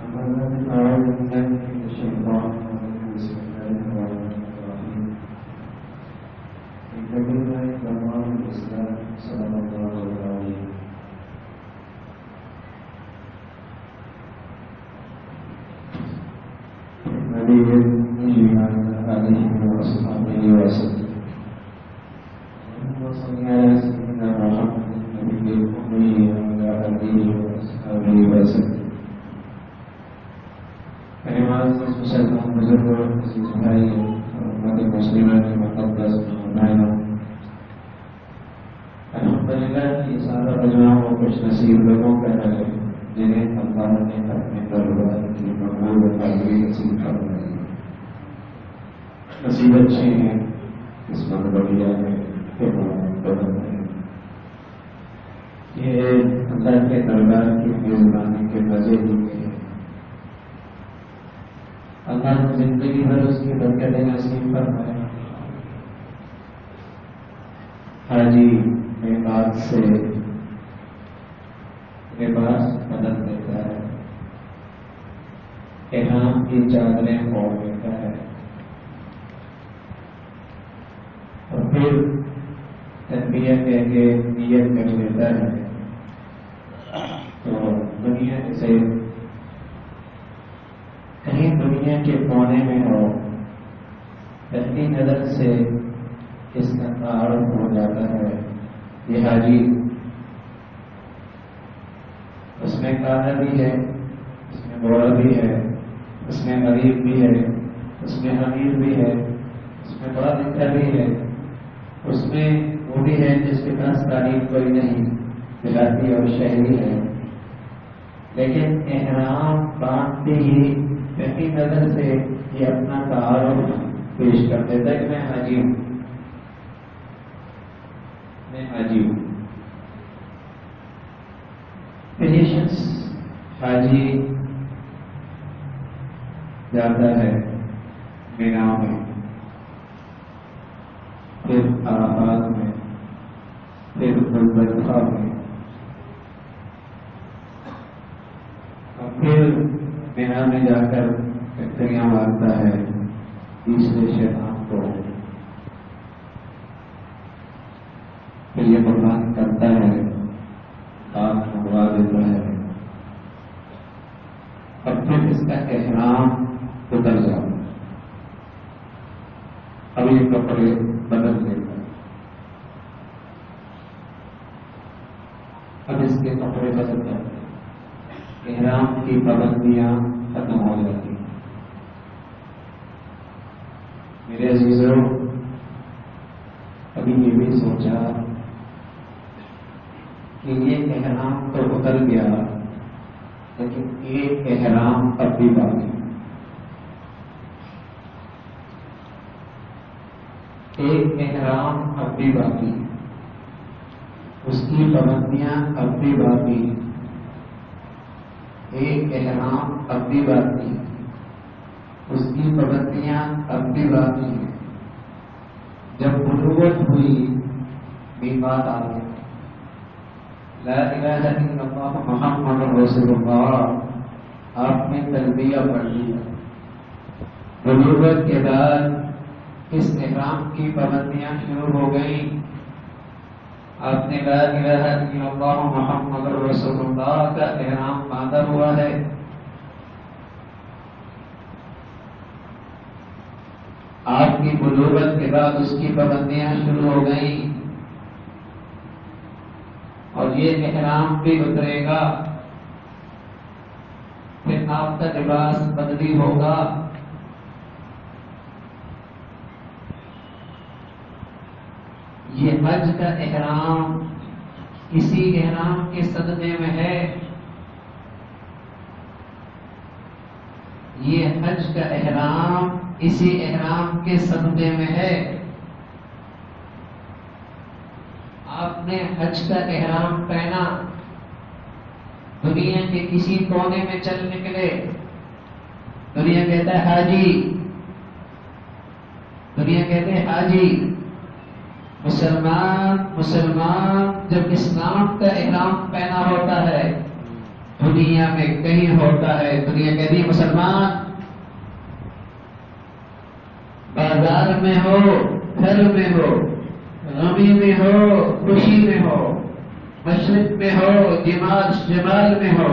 أعوذ بالله من الشيطان الرجيم. بسم الله الرحمن الرحيم. إنما إكرام الإسلام صلى الله عليه وسلم. نبي الإيمان عليه وأصحابه وسلم. اللهم صل على سيدنا محمد النبي الأمي وعلى آله وأصحابه وسلم. مسلمان بزرگوں عزیز بھائی امت مسلمہ کے مقدس مہمانوں، الحمدللہ یہ سارا رجوع و خوش نصیب لوگوں کا ہے جنہیں اللہ نے اپنے دربار کی مقبول حاضری نصیب فرمائی. نصیب اچھے ہیں اس مقبولیہ میں یہ اللہ کے دربار کی میزبانی کے مزے ہوئے ہیں. اللہ نے زندگی بھر اس کی برکتیں نصیب فرمائے. حاجی لباس سے لباس بدل دیتا ہے، احرام کی چادریں اوڑھ دیتا ہے اور پھر تلبیہ کہہ کے نیت کر لیتا ہے. تو دنیا سے کہیں دنیا کے کونے میں ہو، پہلی نظر سے اس کا تعارف ہو جاتا ہے. یہ حاجی اس میں کالا بھی ہے، اس میں گوڑا بھی ہے، اس میں غریب بھی ہے، اس میں امیر بھی ہے، اس میں بڑا لکھا بھی ہے، اس میں وہ بھی ہے جس کے پاس تعلیم کوئی نہیں، دیہاتی اور شہری ہے. لیکن احرام باندھتے ہی پہلی نظر سے یہ اپنا تعارف پیش کر دیتا ہے کہ میں حاجی ہوں، میں حاجی ہوں. پھر یہ شخص حاجی جاتا ہے مینا میں، پھر عرفات میں، پھر مزدلفہ میں، اور پھر مینا میں جا کر کٹریاں مارتا ہے تیسرے شیطان کو. پھر یہ قربان کرتا ہے، آگ منگوا دیتا ہے اور پھر اس کا احرام اتر جاتا ہے. اب یہ کپڑے بدل لیتا ہے. اب اس کے کپڑے بدل جاتے ہیں، احرام کی پابندیاں ختم ہو جاتی ہیں. میرے عزیزوں، ابھی یہ بھی سوچا کہ یہ احرام تو اتر گیا لیکن ایک احرام اب بھی باقی، ایک احرام اب بھی باقی، اس کی پابندیاں اب بھی باقی، ایک احرام اب بھی باقی، اس کی پابندیاں اب بھی باقی ہیں. جب بلوغت ہوئی میقات آ گیا، لا الہ الا اللہ محمد رسول اللہ آپ نے تلبیہ پڑھ لیا. بلوغت کے بعد اس احرام کی پابندیاں شروع ہو گئیں. آپ نے لا الہ الا اللہ محمد رسول اللہ کا احرام باندھا ہوا ہے. آپ کی بلوغت کے بعد اس کی پابندیاں شروع ہو گئیں اور یہ احرام بھی اترے گا. پھر آپ کا لباس بدلی ہوگا. یہ حج کا احرام اسی احرام کے صدقے میں ہے. یہ حج کا احرام اسی احرام کے صدقے میں ہے. آپ نے حج کا احرام پہنا، دنیا کے کسی کونے میں چل نکلے، دنیا کہتا ہے حاجی، دنیا کہتے ہیں حاجی. مسلمان جب اسلام کا احرام پہنا ہوتا ہے دنیا میں کہیں ہوتا ہے. دنیا کہتی ہے مسلمان بازار میں ہو، گھر میں ہو، غمی میں ہو، خوشی میں ہو، مشرق میں ہو، شمال میں ہو،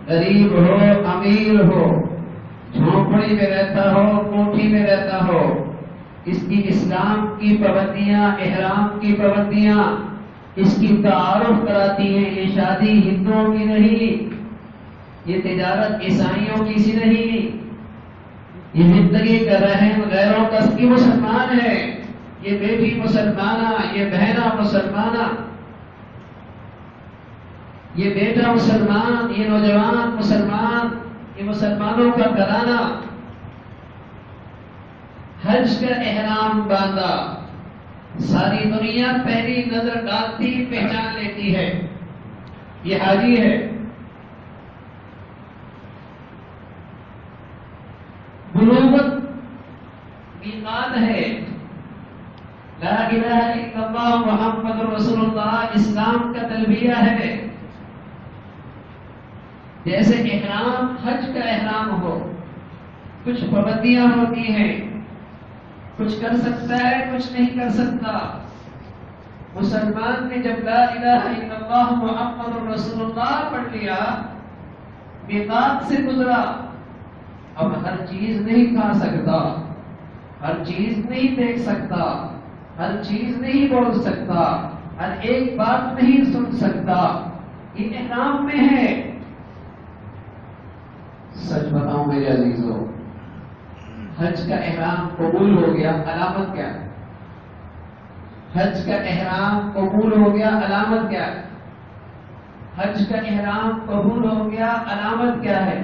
غریب ہو، امیر ہو، جھونپڑی میں رہتا ہو، کوٹھی میں رہتا ہو، اس کی اسلام کی پابندیاں، احرام کی پابندیاں اس کی تعارف کراتی ہیں. یہ شادی ہندوؤں کی نہیں، یہ تجارت عیسائیوں کی سی نہیں، یہ زندگی کا رہن غیروں کا کی مسلمان ہے. یہ بیٹی مسلمانہ، یہ بہنا مسلمانہ، یہ بیٹا مسلمان، یہ نوجوان مسلمان، یہ مسلمانوں کا گھرانہ حج کا احرام باندھا. ساری دنیا پہلی نظر ڈالتی پہچان لیتی ہے یہ حاجی ہے. بلوغت میقات ہے. لا الہ الا اللہ محمد رسول اللہ اسلام کا تلبیہ ہے. جیسے احرام حج کا احرام ہو، کچھ پابندیاں ہوتی ہیں، کچھ کر سکتا ہے کچھ نہیں کر سکتا. مسلمان نے جب لا الہ الا اللہ محمد رسول اللہ پڑھ لیا، میقات سے گزرا، اب ہر چیز نہیں کھا سکتا، ہر چیز نہیں دیکھ سکتا، ہر چیز نہیں بول سکتا، ہر ایک بات نہیں سن سکتا. یہ احرام میں ہے. سچ بتاؤں میرے عزیزوں، حج کا احرام قبول ہو گیا، علامت کیا ہے؟ حج کا احرام قبول ہو گیا، علامت کیا ہے؟ حج کا احرام قبول ہو گیا، علامت کیا ہے؟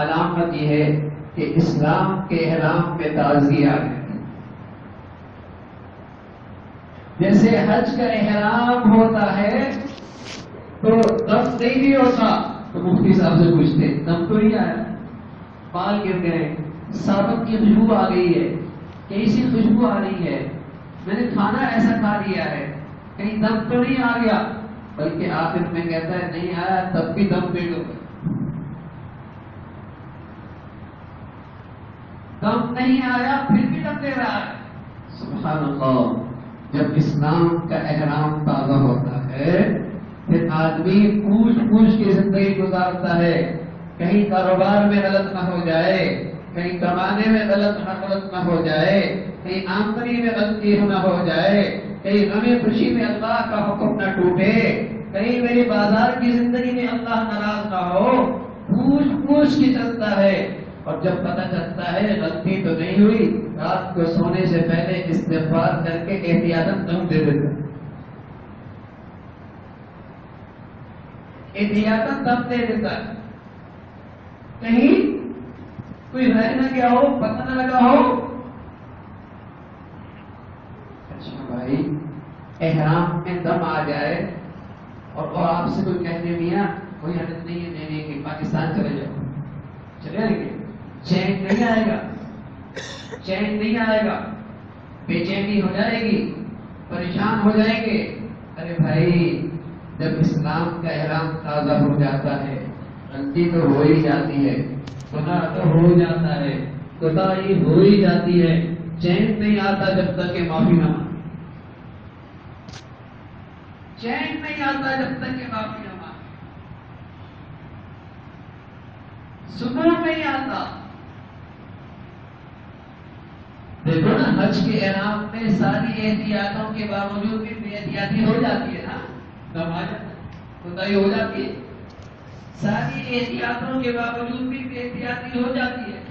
علامت یہ ہے کہ اسلام کے احرام میں تازگی آ گئی. جیسے حج کا احرام ہوتا ہے تو دم نہیں بھی ہوتا، تو مفتی صاحب سے پوچھتے دم تو نہیں آیا، بال گر گئے، ثابت کی خوشبو آ گئی ہے، کیسی خوشبو آ رہی ہے، میں نے کھانا ایسا کھا لیا ہے، کہیں دم تو نہیں آ گیا؟ بلکہ آخر میں کہتا ہے نہیں آیا تب بھی دم پیڑ ہو گیا. دم نہیں آیا پھر بھی دم دے رہا ہے. سبحان اللہ. جب اسلام کا احرام تازہ ہوتا ہے پھر آدمی پوچھ کے زندگی گزارتا ہے. کہیں کاروبار میں غلط نہ ہو جائے، کہیں کمانے میں غلط نہ ہو جائے، کہیں آمدنی میں غلطی نہ ہو جائے، کہیں غم خوشی میں اللہ کا حکم نہ ٹوٹے، کہیں میری بازار کی زندگی میں اللہ ناراض نہ ہو. پوچھ کے چلتا ہے. اور جب پتہ چلتا ہے غلطی تو نہیں ہوئی، رات کو سونے سے پہلے استغفار کر کے احتیاطاً دم دے دیتا ہے. احتیاطاً دم دے دیتا ہے. کہیں کوئی رہ نہ گیا ہو، پتہ نہ لگا ہو. اچھا بھائی، احرام میں دم آ جائے اور آپ سے کوئی کہنے میاں کوئی حالت نہیں ہے دینے کی، پاکستان چلے جاؤ، چلے جائیں گے، چین نہیں آئے گا، چین نہیں آئے گا، بے چینی ہو جائے گی، پریشان ہو جائیں گے. ارے بھائی، جب اسلام کا احرام تازہ ہو جاتا ہے غلطی تو ہو ہی جاتی ہے، گناہ تو ہو جاتا ہے، کوتاہی ہو ہی جاتی ہے. چین نہیں آتا جب تک کہ معافی نہ مانگے، چین نہیں آتا جب تک کہ معافی نہ مانگے، سکون نہیں آتا. دیکھو نا، حج کے احرام میں ساری احتیاطوں کے باوجود بھی بے احتیاطی ہو جاتی ہے نا، دم آ جاتا ہے، کوتاہی ہو جاتی ہے. ساری احتیاطوں کے باوجود بھی بے احتیاطی ہو جاتی ہے.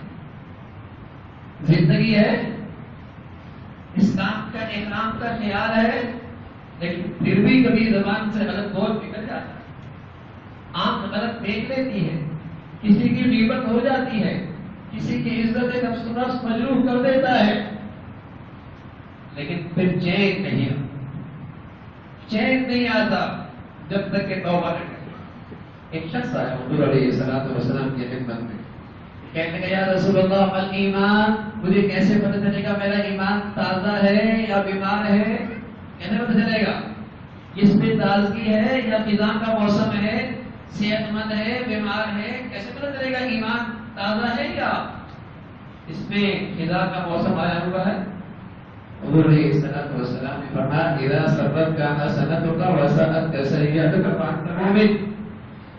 زندگی ہے، اسلام کا احرام کا خیال ہے، لیکن پھر بھی کبھی زبان سے غلط بول نکل جاتا ہے، آنکھ غلط دیکھ لیتی ہے، کسی کی غیبت ہو جاتی ہے، کسی کی عزت نفس نفس مجروح کر دیتا ہے. لیکن پھر چین نہیں آتا، چین نہیں آتا جب تک کہ توبہ نہ کرے. ایک شخص آیا حضور علیہ الصلوۃ والسلام کی خدمت میں، کہنے لگا یا رسول اللہ الایمان، مجھے کیسے پتہ چلے گا میرا ایمان تازہ ہے یا بیمار ہے؟ کیسے پتہ چلے گا؟ اس میں تازگی ہے یا خزاں کا موسم ہے، صحت مند مند ہے، بیمار ہے، کیسے پتہ چلے گا ایمان تازہ ہے یا؟ اس میں خدا کا موسم آیا ہوا ہے. حضور علیہ السلام نے فرمایا اذا سبت کا حسنت کا وسعت کا سیئات کا فانت مومن.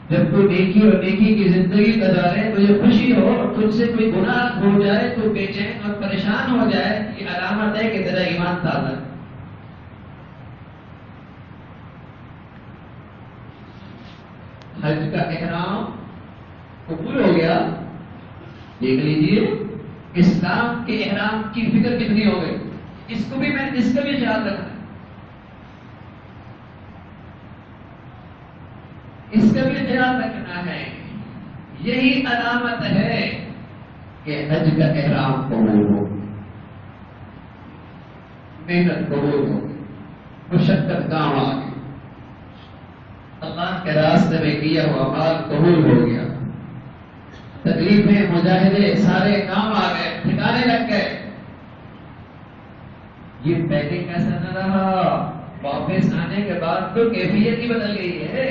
جب تو نیکی اور نیکی کی زندگی گزارے تجھے خوشی ہو اور تجھ سے کوئی گناہ ہو جائے تو بے چین اور پریشان ہو جائے، یہ علامت ہے کہ تیرا ایمان تازہ ہے. حج کا احرام قبول ہو گیا. دیکھ لیجیے اسلام کے احرام کی فکر کتنی ہو گئی. اس کا بھی خیال رکھنا ہے، اس کا بھی خیال رکھنا ہے. یہی علامت ہے کہ حج کا احرام قبول ہو، محنت قبول ہو، مشقت کام آ گئی، اللہ کے راستے میں کیا ہوا مال قبول ہو گیا، تکلیفیں مجاہدے سارے کام آ گئے، ٹھکانے لگ گئے. یہ پہلے کیسا نہ رہا، واپس آنے کے بعد تو کیفیت ہی بدل گئی ہے.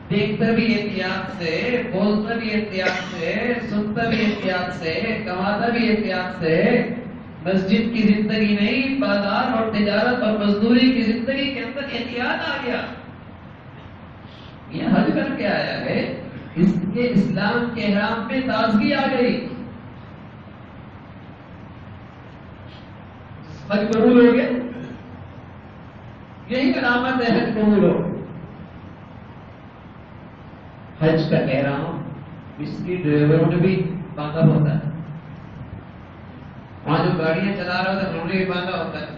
دیکھتا بھی احتیاط سے، بولتا بھی احتیاط سے، سنتا بھی احتیاط سے، کماتا بھی احتیاط سے. مسجد کی زندگی نہیں، بازار اور تجارت اور مزدوری کی زندگی کے اندر احتیاط آ گیا. یہ حج کر کے آیا ہے، اس کے اسلام کے احرام میں تازگی آ گئی. حج قبول ہو گیا، یہی علامت ہے حج قبول ہو. حج کا احرام اس کی ڈرائیوروں نے بھی باندھا ہوتا ہے، وہاں جو گاڑیاں چلا رہا ہوتا ہے انہوں نے بھی باندھا ہوتا ہے.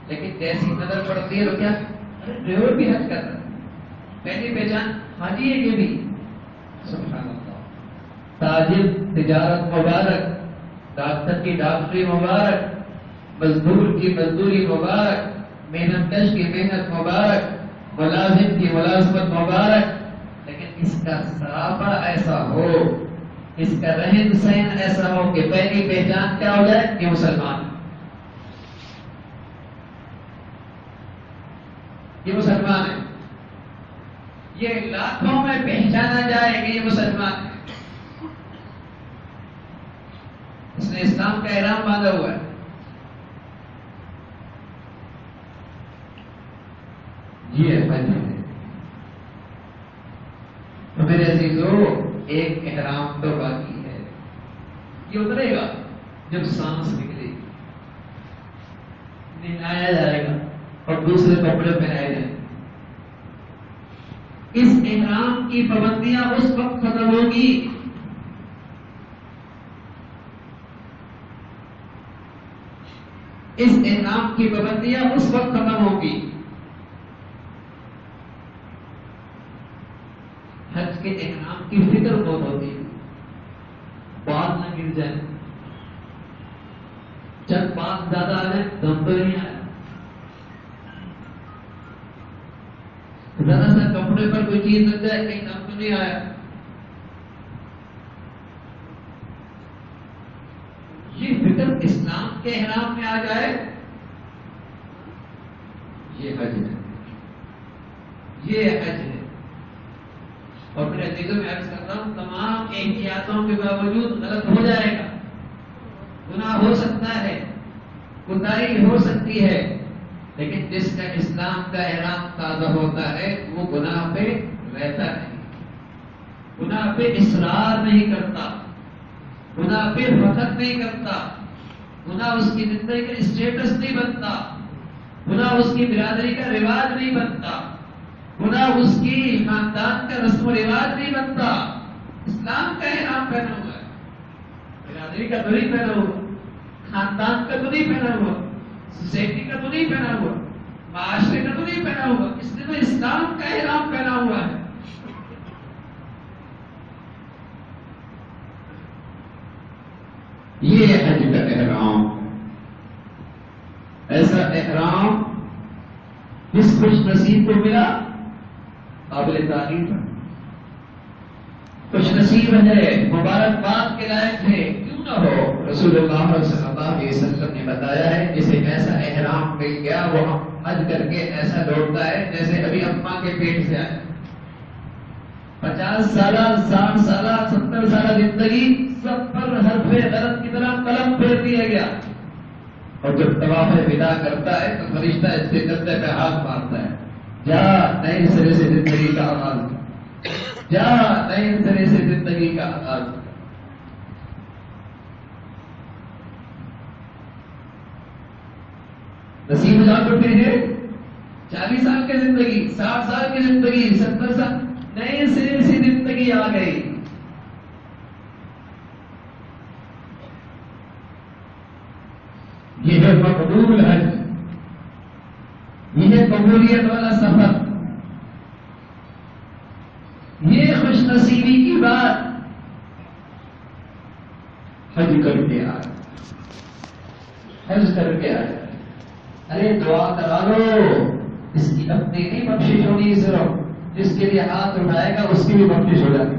لیکن جیسی نظر پڑتی ہے تو کیا ڈرائیور بھی حج کرتا ہے. پہلی پہچان حاجی ہے یہ بھی. سبحان اللہ. تاجر تجارت مبارک، ڈاکٹر کی ڈاکٹری مبارک، مزدور کی مزدوری مبارک، محنت کش کی محنت مبارک، ملازم کی ملازمت مبارک. لیکن اس کا سراپا ایسا ہو، اس کا رہن سہن ایسا ہو کہ پہلی پہچان کیا ہو جائے کہ مسلمان، یہ مسلمان ہے. یہ لاکھوں میں پہچانا جائے کہ یہ مسلمان ہے، اس نے اسلام کا احرام باندھا ہوا ہے. یہ حج ہے. تو میرے عزیزو ایک احرام تو باقی ہے، یہ اترے گا جب سانس نکلے گی، نہلایا جائے گا اور دوسرے کپڑے پہنائے جائیں. اس احرام کی پابندیاں اس وقت ختم ہوگی اس احرام کی پابندیاں اس وقت ختم ہوگی. حج کے احرام کی فکر بہت ہوتی ہے، بال نہ گر جائے، جب بال زیادہ آ جائے دم تو نہیں آیا، ذرا سا کپڑے پر کوئی چیز لگ جائے کہیں دم تو نہیں آیا. یہ فکر اسلام کے احرام میں آ جائے، یہ حج ہے، یہ حج ہے. اور میرے عزیزوں میں عرض کرتا ہوں تمام احتیاطوں کے باوجود غلط ہو جائے گا، گناہ ہو سکتا ہے، کوتاہی ہو سکتی ہے. لیکن جس کا اسلام کا احرام تازہ ہوتا ہے وہ گناہ پہ رہتا نہیں، گناہ پہ اصرار نہیں کرتا، گناہ پہ فخر نہیں کرتا، گناہ اس کی زندگی کا اسٹیٹس نہیں بنتا، گناہ اس کی برادری کا رواج نہیں بنتا، گناہ اس کی خاندان کا رسم و رواج نہیں بنتا. اسلام کا احرام پہنا ہوا ہے، برادری کا تو نہیں پہنا ہوا، خاندان کا تو نہیں پہنا ہوا، سوسائٹی کا تو نہیں پہنا ہوا، معاشرے کا تو نہیں پہنا ہوا، اس نے تو اسلام کا احرام پہنا ہوا ہے. یہ حج کا احرام، ایسا احرام جس خوش نصیب کو ملا قابل تعریف ہے، خوش نصیب ہے، مبارکباد کے لائق ہے. کیوں نہ ہو؟ رسول اللہ صلی اللہ علیہ وسلم نے بتایا ہے جسے ایسا احرام مل گیا وہ حج کر کے ایسا لوٹتا ہے جیسے ابھی اماں کے پیٹ سے آئے. 50 سالہ 60 سالہ 70 سالہ زندگی سب پر حرف غلط کی طرح قلم پھیر دیا گیا، اور جب طواف ودا کرتا ہے تو فرشتہ اس کے کندھے پہ ہاتھ مارتا ہے، جا نئے سرے سے زندگی کا آغاز، جا نئے سرے سے زندگی کا آغاز۔ نصیب جان کو پھر ہے 40 سال کی زندگی، 60 سال کی زندگی، 70 سال، نئے سرے سے زندگی آ گئی۔ یہ ہے مقبول حج، یہ ہے قبولیت والا سفر، یہ خوش نصیبی کی بات۔ حج کر کے آئے، حج کر کے آئے، ارے دعا کرا لو، اس کی اپنی نہیں بخشش ہونی، صرف جس کے لیے ہاتھ اٹھائے گا اس کی بھی بخشش ہو جائے گی۔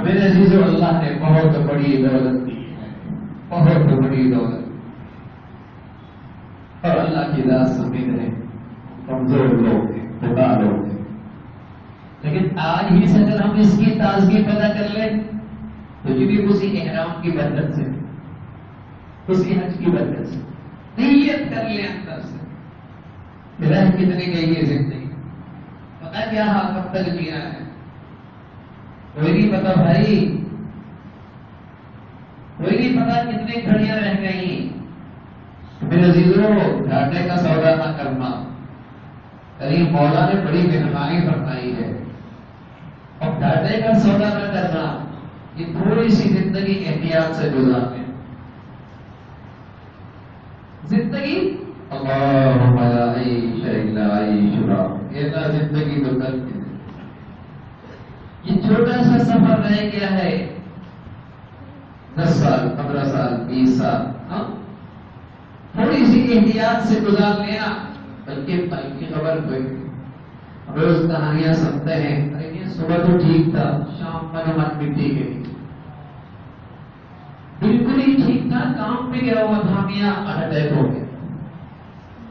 میرے عزیزو، اللہ نے بہت بڑی دولت دی ہے، بہت بڑی دولت، اور اللہ کی ذات سمجھ ہے، کمزور لوگ ہیں، خدا لوگ ہیں، لیکن آج ہی سے اگر ہم اس کی تازگی پیدا کر لیں تو یہ بھی اسی احرام کی برکت سے، اسی حج کی برکت سے نیت کر لیں اندر سے، رہ کتنی گئی ہے زندگی، پتا کیا حال کب تک جیا ہے، کوئی نہیں پتا بھائی، کوئی نہیں پتا کتنی گھڑیاں رہ گئی۔ میرے عزیزوں، گھاٹے کا سودا نہ کرنا، کریم مولا نے بڑی مہربانی فرمائی ہے، اور گھاٹے کا سودا نہ کرنا، یہ تھوڑی سی زندگی احتیاط سے گزارنے، زندگی اللہم لا عیش الا عیشنا، یہ زندگی تو کر کے یہ چھوٹا سا سفر رہ گیا ہے، 10 سال 15 سال 20 سال، تھوڑی سی احتیاط سے گزار لینا، بلکہ کل کی خبر کوئی نہیں۔ روز کہانیاں سنتے ہیں، ارے یہ صبح تو ٹھیک تھا، شام من مٹی گئی، بالکل ہی ٹھیک تھا، کام پہ گیا ہوا تھا، میاں اٹیک ہو گیا،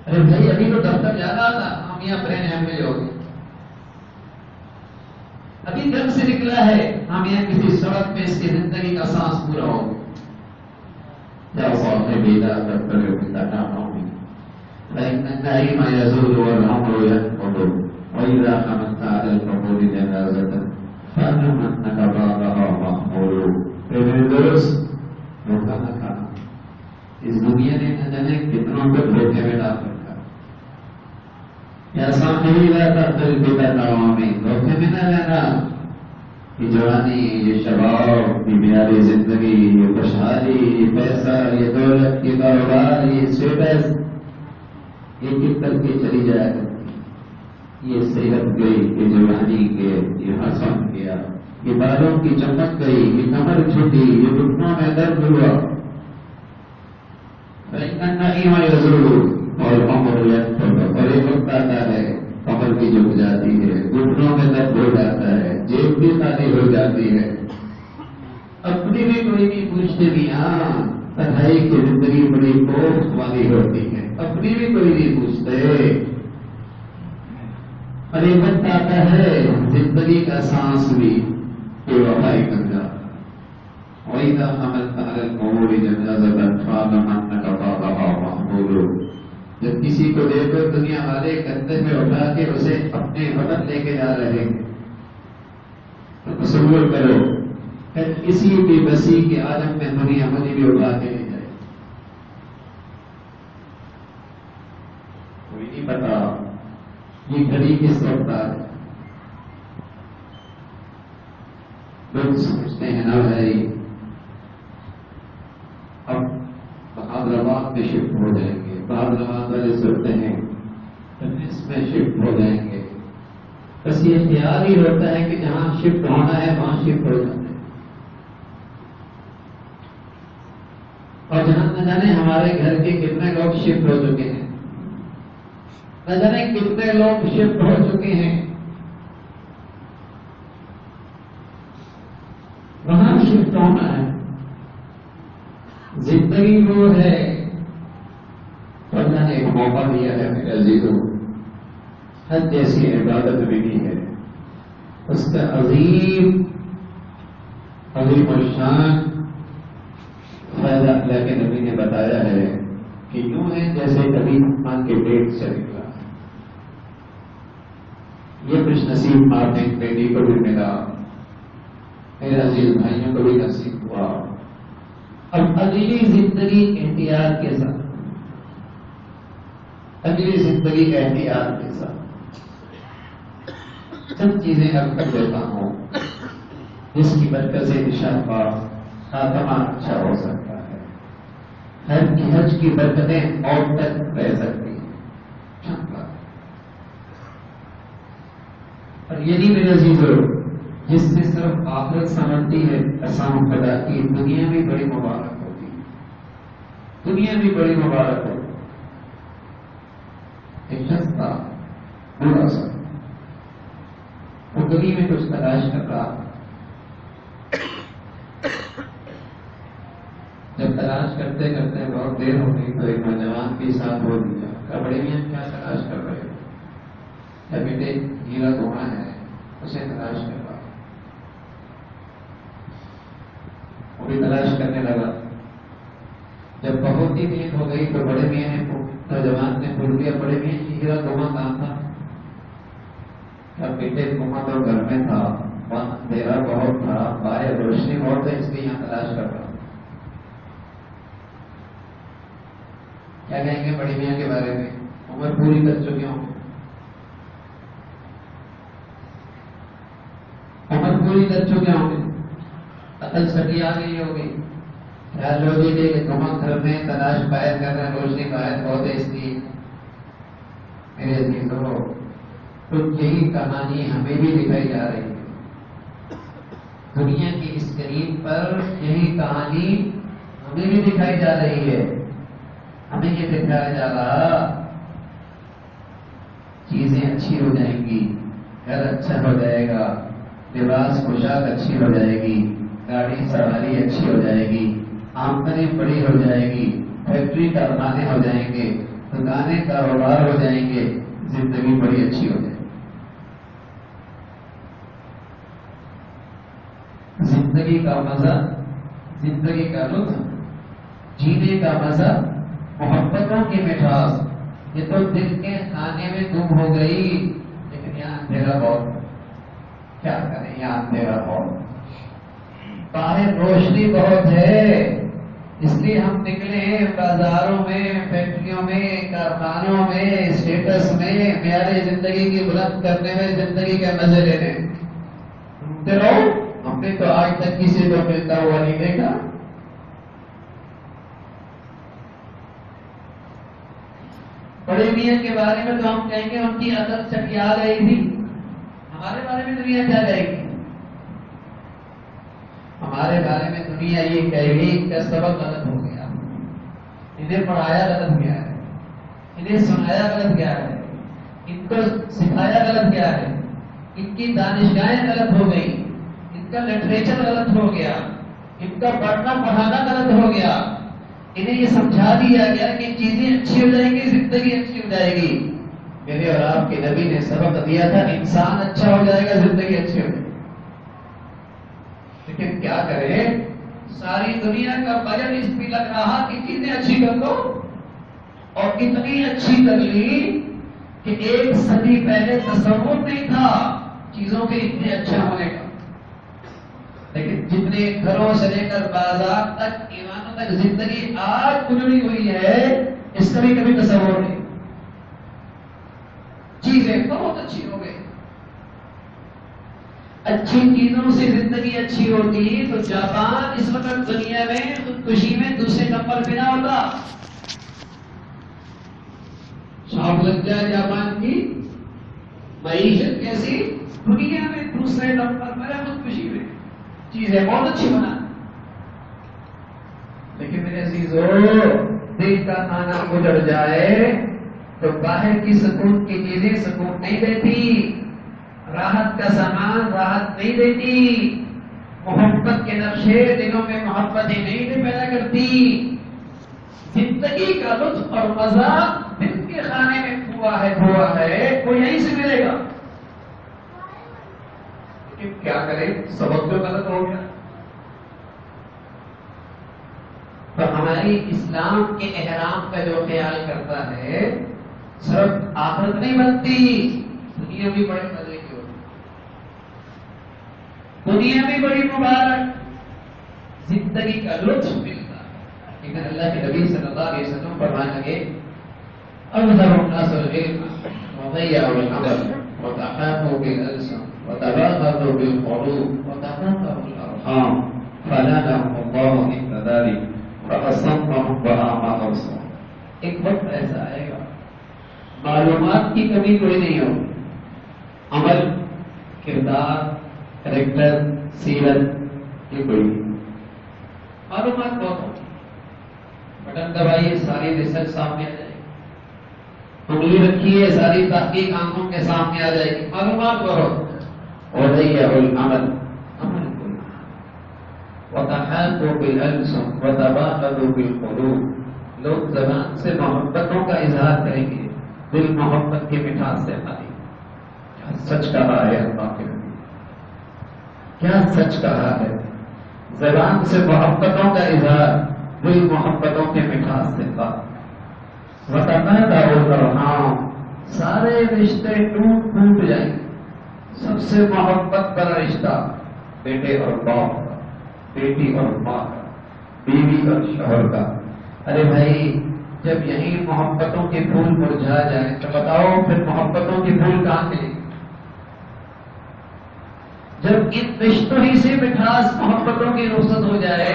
ارے بھائی ابھی تو دفتر جا رہا تھا، میاں برین ہیمریج ہو گیا، ابھی گھر سے نکلا ہے، ہم یہاں کسی سڑک پہ اس کی زندگی کا سانس پورا ہو گیا، یا صاحب بیدا دفتر کا کام ہو گیا، لیکن النعیم یزول والعمر ينقض وإذا حملت على القبور جنازة فأنك بعدها محمول۔ پھر درست دھوکہ نہ کھانا، اس دنیا نے نہ جانے کتنوں کو دھوکے میں ڈال رکھا، یا صاحبی لا تقتل بتنعم، دھوکے میں نہ رہنا، یہ جوانی، یہ شباب، یہ پیاری زندگی، یہ خوشحالی، یہ پیسہ، یہ دولت، یہ کاروبار، یہ اسٹیٹس، یہ کس کر کے چلی جائے گا، یہ صحت گئی، یہ جوانی گئے، یہ حسن گیا، یہ بالوں کی چمک گئی، یہ کمر جھکی، یہ گھٹنوں میں درد ہوا، النعیم یزول والعمر ينقض، اور ایک وقت آتا ہے کمر بھی جھک جاتی ہے، گھٹنوں میں درد ہو جاتا ہے، جیب بھی خالی ہو جاتی ہے، اپنی بھی کوئی نہیں پوچھتے بھی، ہاں تنہائی کی زندگی بڑی کوفت والی ہوتی ہے، اپنی بھی کوئی نہیں پوچھتے، اور ایک وقت آتا ہے زندگی کا سانس بھی بے وفائی کر جاتا، وَإِذَا حَمَلْتَ عَلَى الْقُبُورِ جَنَازَةً فَاعْلَمْ أَنَّكَ بَعْدَهَا مَحْمُولٌ۔ جب کسی کو دیکھو دنیا والے کندھے میں اٹھا کے اسے اپنے وطن لے کے جا رہے ہیں، تو تصور کرو کہ کسی بھی بسی کے عالم میں دنیا مجھے بھی اٹھا کے لے جائے، کوئی نہیں پتا یہ گھڑی کس وقت آ ہے۔ لوگ سمجھتے ہیں نا بھائی اب حیدرآباد میں شفٹ ہو جائیں گے، حیدرآباد والے سوچتے ہیں اس میں شفٹ ہو جائیں گے، بس یہ خیال ہی ہوتا ہے کہ جہاں شفٹ ہونا ہے وہاں شفٹ ہو جاتے ہیں، اور جہاں نہ جانے ہمارے گھر کے کتنے لوگ شفٹ ہو چکے ہیں، نہ جانے کتنے لوگ شفٹ ہو چکے ہیں، وہاں شفٹ ہونا ہے۔ زندگی وہ ہے اللہ نے موقع دیا ہے میرے عزیزوں، حج جیسی عبادت ملی ہے، اس کا عظیم الشان فائدہ اللہ کے نبی نے بتایا ہے کہ یوں ہے جیسے کبھی ماں کے پیٹ سے نکلا۔ یہ خوش نصیب ماں بیٹی کو بھی ملا، میرے عزیز بھائیوں کو بھی نصیب ہوا۔ اب اگلی زندگی احتیاط کے ساتھ، اگلی زندگی احتیاط کے ساتھ سب چیزیں اب کر دیتا ہوں جس کی برکت سے انشاءاللہ خاتمہ اچھا ہو سکتا ہے، حج کی برکتیں اور تک رہ سکتی ہیں۔ اور یہی میرے عزیزو جس سے صرف آخرت سمجھتی ہے قسم خدا کی دنیا بھی بڑی مبارک ہوتی ہے، دنیا بھی بڑی مبارک ہوتی ہے۔ ایک شخص تھا بوڑھا سا، وہ گلی میں کچھ تلاش کر رہا، جب تلاش کرتے کرتے بہت دیر ہو گئی تو ایک نوجوان کے ساتھ ہو دیا کہ بڑے میاں کیا تلاش کر رہے ہو؟ کیا بیٹے ہیرا دھونا ہے، اسے تلاش کر رہا، وہ بھی تلاش کرنے لگا۔ جب بہت ہی دیر ہو گئی تو بڑے میاں نے نوجوان نے بول دیا بڑے میاں ہیرا دھونا کہاں تھا؟ بیٹے دھونا تو گھر میں تھا، اندھیرا بہت تھا، باہر روشنی بہت ہے، اس لیے یہاں تلاش کر رہا۔ کیا کہیں گے بڑی میاں کے بارے میں؟ عمر پوری کر چکے ہوں گے، عمر پوری کر چکے ہوں گے، عقل سٹی آ گئی ہوگی، خیال ہو گئی کہ تم گھر میں تلاش باہر کر رہے ہیں، روشنی باہر بہت ہے اس لیے۔ میرے عزیزو تو یہی کہانی ہمیں بھی دکھائی جا رہی ہے، دنیا کی اسکرین پر یہی کہانی ہمیں بھی دکھائی جا رہی ہے۔ ہمیں یہ دکھایا جا رہا چیزیں اچھی ہو جائیں گی، گھر اچھا ہو جائے گا، لباس پوشاک اچھی ہو جائے گی، گاڑی سواری اچھی ہو جائے گی، آمدنی بڑی ہو جائے گی، فیکٹری کارخانے ہو جائیں گے، دکانیں کاروبار ہو جائیں گے، زندگی بڑی اچھی ہو جائے گی۔ زندگی کا مزہ، زندگی کا لطف، جینے کا مزہ، محبتوں کی مٹھاس یہ تو دل کے کھانے میں گم ہو گئی، لیکن یہاں اندھیرا بہت، کیا کریں یہاں اندھیرا بہت، باہر روشنی بہت ہے، اس لیے ہم نکلے ہیں بازاروں میں، فیکٹریوں میں، کارخانوں میں، اسٹیٹس میں، معیار زندگی کی بلند کرنے میں، زندگی کے مزے لینے۔ سنتے رہو، ہم نے تو آج تک کسی کو ملتا ہوا نہیں دیکھا۔ بڑے میاں کے بارے میں تو ہم کہیں گے ان کی عقل چٹیا گئی تھی، ہمارے بارے میں دنیا کیا کہے گی؟ ہمارے بارے میں دنیا یہ کہے گی کہ سبق غلط ہو گیا، انہیں پڑھایا غلط گیا ہے، انہیں سنایا غلط گیا ہے، ان کو سکھایا غلط گیا ہے، ان کی دانشگاہیں غلط ہو گئی، ان کا لٹریچر غلط ہو گیا، ان کا پڑھنا پڑھانا غلط ہو گیا، انہیں یہ سمجھا دیا گیا کہ چیزیں اچھی ہو جائیں گی، زندگی اچھی ہو جائے گی۔ میرے اور آپ کے نبی نے سبق دیا تھا انسان اچھا ہو جائے گا، زندگی اچھی ہو جائے گی، لیکن کیا کرے ساری دنیا کا بجٹ اس پہ لگ رہا کہ چیزیں اچھی کر دو، اور اتنی اچھی کر لی کہ ایک صدی پہلے تصور نہیں تھا چیزوں کے اتنے اچھا ہونے کا، لیکن جتنے گھروں سے لے کر بازار تک، ایمانوں تک زندگی آج گزری ہوئی ہے، اس کا بھی کبھی تصور نہیں، چیزیں بہت اچھی ہو گئی۔ اچھی چیزوں سے زندگی اچھی ہوتی تو جاپان اس وقت دنیا میں خودکشی میں دوسرے نمبر پہ نہ ہوتا۔ شاپ لگ جائے جاپان کی، معیشت کیسی، دنیا میں دوسرے نمبر پر ہے خودکشی میں، چیزیں بہت اچھی بنا، لیکن میرے عزیزو دل کا کھانا گزر جائے تو باہر کی سکون کی چیزیں سکون نہیں دیتی، راحت کا سامان راحت نہیں دیتی، محبت کے نقشے دلوں میں محبتیں نہیں پیدا کرتی، زندگی کا لطف اور مزہ دل کرے سبق جو غلط ہو گیا. تو ہماری اسلام کے احرام کا جو خیال کرتا ہے صرف آخرت نہیں بنتی، دنیا بھی بڑے مزے کی ہوتی، دنیا بھی بڑی مبارک، زندگی کا لطف ملتا ہے. لیکن اللہ کے نبی صلی اللہ علیہ وسلم فرمانے لگے اظہر الناس العلم وضيعوا العمل وتحاكوا بالألسن وتباغضوا بالقلوب وتقاطعوا الأرحام فلعنهم الله عند ذلك فأصمهم وأعمى أبصارهم. ایک وقت ایسا آئے گا معلومات کی کمی کوئی نہیں ہو، عمل، کردار، کریکٹر، سیرت یہ کوئی نہیں، معلومات بہت ہوتی، بٹن دبائیے ساری ریسرچ سامنے آ جائے گی، انگلی رکھیے ساری تحقیق آنکھوں کے سامنے آ جائے گی، معلومات بہت، وضيعوا العمل، عمل کوئی، وتحاكوا بالألسن وتباغضوا بالقلوب، لوگ زبان سے محبتوں کا اظہار کریں گے، دل محبت کی مٹھاس سے خالی. کیا سچ کہا ہے اللہ کے نبی، کیا سچ کہا ہے، زبان سے محبتوں کا اظہار، دل محبتوں کے مٹھاس سے خالی. وتقاطعوا الأرحام، سارے رشتے ٹوٹ جائیں گے. سب سے محبت کا رشتہ بیٹے اور باپ کا، بیٹی اور ماں کا، بیوی اور شوہر کا. ارے بھائی جب یہی محبتوں کے پھول مرجھا جائیں تو بتاؤ پھر محبتوں کے پھول کہاں ملیں گے؟ جب ان رشتوں ہی سے مٹھاس محبتوں کی رخصت ہو جائے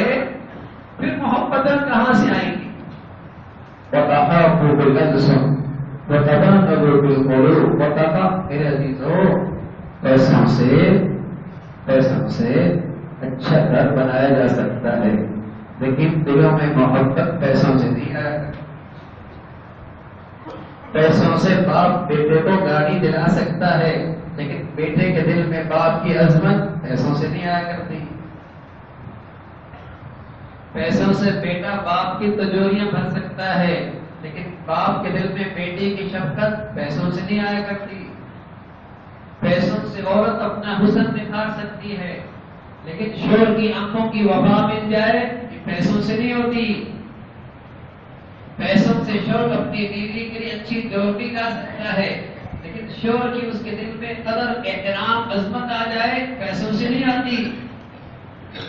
پھر محبتیں کہاں سے آئیں گی؟ وَتَحَاكُوا بِالْأَلْسُنِ وَتَبَاغَضُوا بِالْقُلُوبِ میرے عزیزو، پیسوں سے اچھا گھر بنایا جا سکتا ہے لیکن دلوں میں محبت پیسوں سے نہیں آیا کرتی. پیسوں سے باپ بیٹے کو گاڑی دلا سکتا ہے لیکن بیٹے کے دل میں باپ کی عظمت پیسوں سے نہیں آیا کرتی. پیسوں سے بیٹا باپ کی تجوریاں بھر سکتا ہے لیکن باپ کے دل میں بیٹی کی شفقت پیسوں سے نہیں آیا کرتی. پیسوں سے عورت اپنا حسن نکھار سکتی ہے لیکن شوہر کی آنکھوں کی وفا مل جائے یہ پیسوں سے نہیں ہوتی. پیسوں سے شوہر اپنی بیوی کے لیے اچھی جوڑی لا سکتا ہے لیکن شوہر کی اس کے دل میں قدر، احترام، عظمت آ جائے پیسوں سے نہیں آتی.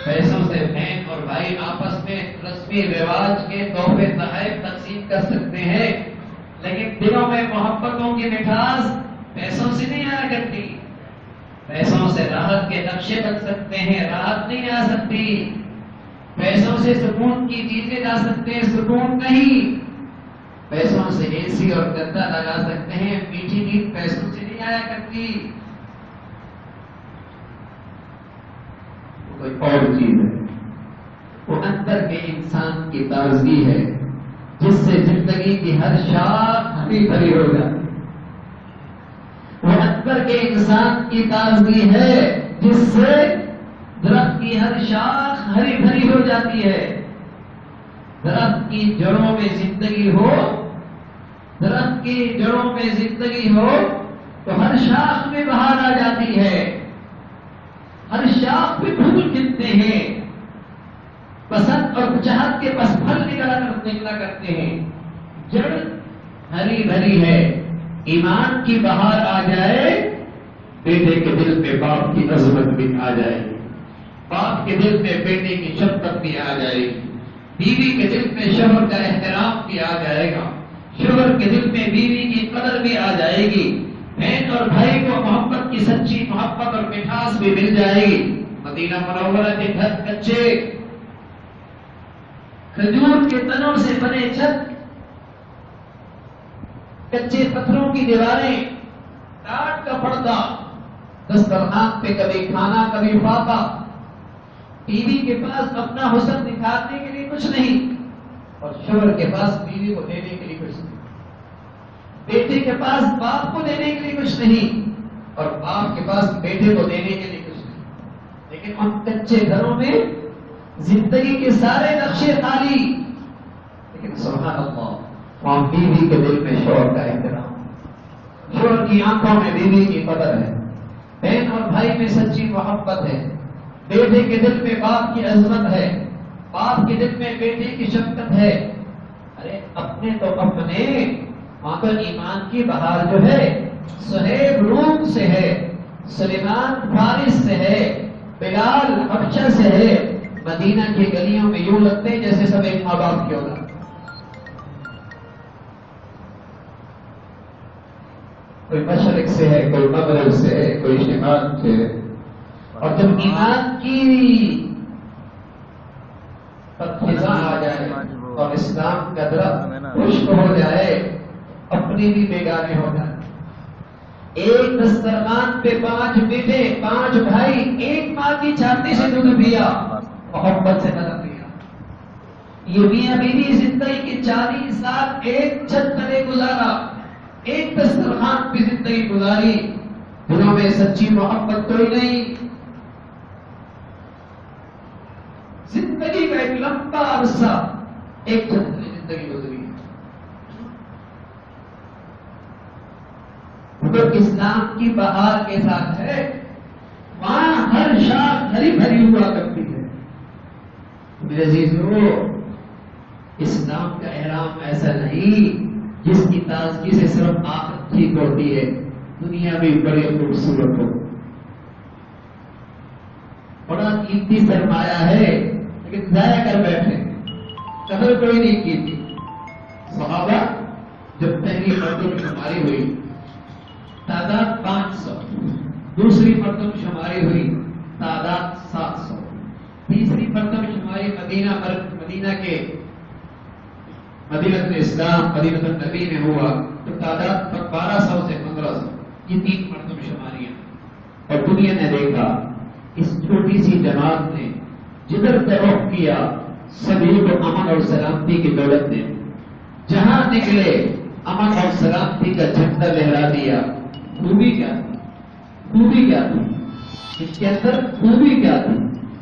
پیسوں سے بہن اور بھائی آپس میں رسمی رواج کے تحفے تحائف تقسیم کر سکتے ہیں لیکن دلوں میں محبتوں کی مٹھاس پیسوں سے نہیں آیا کرتی. پیسوں سے راحت کے نقشے بن سکتے ہیں، راحت نہیں آ سکتی. پیسوں سے سکون کی چیزیں لا سکتے ہیں، سکون نہیں. پیسوں سے اے سی اور گدا لگا سکتے ہیں، میٹھی نیند پیسوں سے نہیں آیا کرتی. کوئی اور چیز ہے، وہ اندر کے انسان کی تازگی ہے جس سے زندگی کی ہر شاخ ہری بھری ہو جاتی. وہ اندر کے انسان کی تازگی ہے جس سے درخت کی ہر شاخ ہری بھری ہو جاتی ہے. درخت کی جڑوں میں زندگی ہو، درخت کی جڑوں میں زندگی ہو تو ہر شاخ میں بہار آ جاتی ہے، ہر شاخ پہ پھول کھلتے ہیں، پسند اور چاہت کے پس پھل نکلا کرتے ہیں. جڑ ہری بھری ہے، ایمان کی بہار آ جائے بیٹے کے دل میں باپ کی عظمت بھی آ جائے گی، باپ کے دل میں بیٹے کی شفقت بھی آ جائے گی، بیوی کے دل میں شوہر کا احترام بھی آ جائے گا، شوہر کے دل میں بیوی کی قدر بھی آ جائے گی، بہن اور بھائی کو محبت کی سچی محبت اور مٹھاس بھی مل جائے گی. مدینہ منورہ کے گھر کچے کھجور کے تنوں سے بنے چھت، کچے پتھروں کی دیواریں، کاٹ کا پردہ، دسترخوان پہ کبھی کھانا کبھی فاقہ. بیوی کے پاس اپنا حسن دکھانے کے لیے کچھ نہیں اور شوہر کے پاس بیوی کو دینے کے لیے کچھ نہیں. بیٹے کے پاس باپ کو دینے کے لیے کچھ نہیں اور باپ کے پاس بیٹے کو دینے کے لیے کچھ نہیں. لیکن ان کچے گھروں میں زندگی کے سارے نقشے خالی، لیکن سبحان اللہ وہاں بیوی کے دل میں شوہر کا احترام، شوہر کی آنکھوں میں بیوی کی قدر ہے، بہن اور بھائی میں سچی محبت ہے، بیٹے کے دل میں باپ کی عظمت ہے، باپ کے دل میں بیٹے کی شفقت ہے. ارے اپنے تو اپنے، وہاں پر ایمان کی بہار جو ہے صہیب روم سے ہے، سلیمان فارس سے ہے، بلال حبشہ سے ہے. مدینہ کی گلیوں میں یوں لگتے ہیں جیسے سب ایک ماں باپ کی اولاد. کوئی مشرق سے ہے، کوئی مغرب سے ہے، کوئی شمال سے ہے. اور جب ایمان کی خزاں آ جائے اور اسلام کا درخت خشک ہو جائے، اپنی بھی بیگانے ہو جائے. ایک دسترخوان پہ 5 بیٹے 5 بھائی، ایک ماں کی چھاتی سے دودھ پیا، محبت سے نظر دیا. یہ میاں بیوی زندگی کے 40 سال ایک چھت تلے گزارا، ایک دسترخوان پہ زندگی گزاری. دنوں میں سچی محبت کوئی نہیں. زندگی کا ایک لمبا عرصہ ایک چھت تلے زندگی گزری. تو اسلام کی بہار کے ساتھ ہے، وہاں ہر شاخ ہری بھری ہوا کرتی ہے. میرے عزیزو، اسلام کا احرام ایسا نہیں جس کی تازگی سے صرف آخرت ٹھیک ہوتی ہے، دنیا بھی بڑی خوبصورت ہو. بڑا قیمتی سرمایہ ہے لیکن ضائع کر بیٹھے، قدر کوئی نہیں کی تھی. صحابہ جب پہلی مردم شماری ہوئی تعداد 500، دوسری مردم شماری ہوئی تعداد 700، تیسری مردم شماری مدینہ کے مدینہ اسلام مدینہ النبی میں ہوا تو تعداد 1200 سے 1500. یہ 3 مردم شماریاں. اور دنیا نے دیکھا اس چھوٹی سی جماعت نے جدھر رخ کیا سبھی کو امن اور سلامتی کی دولت نے، جہاں نکلے امن اور سلامتی کا جھنڈا لہرا دیا. خوبی کیا تھی؟ خوبی کیا تھی ان کے اندر؟ خوبی کیا تھی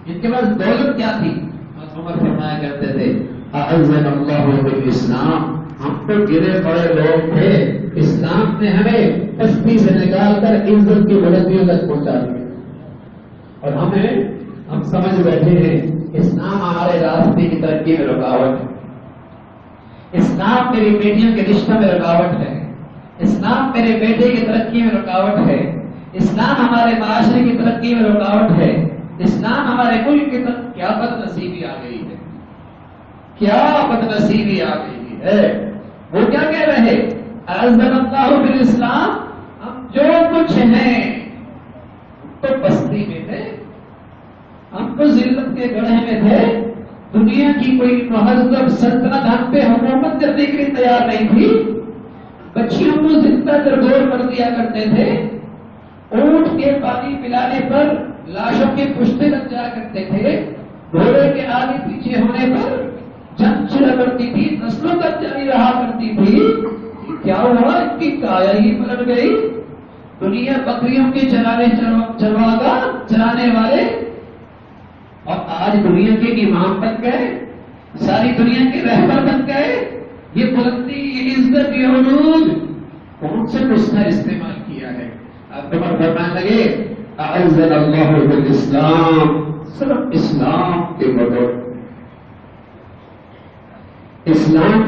ان کے پاس؟ دولت کیا تھی؟ عمر فرمایا کرتے تھے اعزنا اللہ بالاسلام. ہم تو گرے پڑے لوگ تھے، اسلام نے ہمیں پستی سے نکال کر عزت کی بلندیوں تک پہنچا دیا. اور ہم سمجھ بیٹھے ہیں اسلام ہمارے راستے کی ترقی میں رکاوٹ ہے، اسلام میری بیٹیوں کے رشتہ میں رکاوٹ ہے، اسلام میرے بیٹے کی ترقی میں رکاوٹ ہے، اسلام ہمارے معاشرے کی ترقی میں رکاوٹ ہے، اسلام ہمارے ملک کی طرف. کیا بد نصیبی آ گئی ہے، کیا بد نصیبی آ گئی ہے. وہ کیا کہہ رہے اعزنا اللہ بالاسلام. ہم جو کچھ ہیں تو بستی میں تھے، ہم تو ذلت کے گڑھے میں تھے. دنیا کی کوئی مہذب سلطنت ہم پہ حکومت کرنے کے لیے تیار نہیں تھی. بچیوں کو زندہ درگور کر دیا کرتے تھے. اونٹ کے پانی پلانے پر لاشوں کے پشتے لگ جایا کرتے تھے. گھوڑے کے آگے پیچھے ہونے پر جنگ چھڑا کرتی تھی، نسلوں تک جاری رہا کرتی تھی. کیا ہوا؟ ان کی کایا ہی پلٹ گئی. دنیا بکریوں کے چرانے والے اور آج دنیا کے امام بن گئے، ساری دنیا کے رہبر بن گئے. یہ بلندی، یہ عزت، یہ عروج کون سے نسخہ استعمال کیا ہے؟ آپ عمر فرمانے لگے اعزنا اللہ بالاسلام. صرف اسلام کے بغیر، اسلام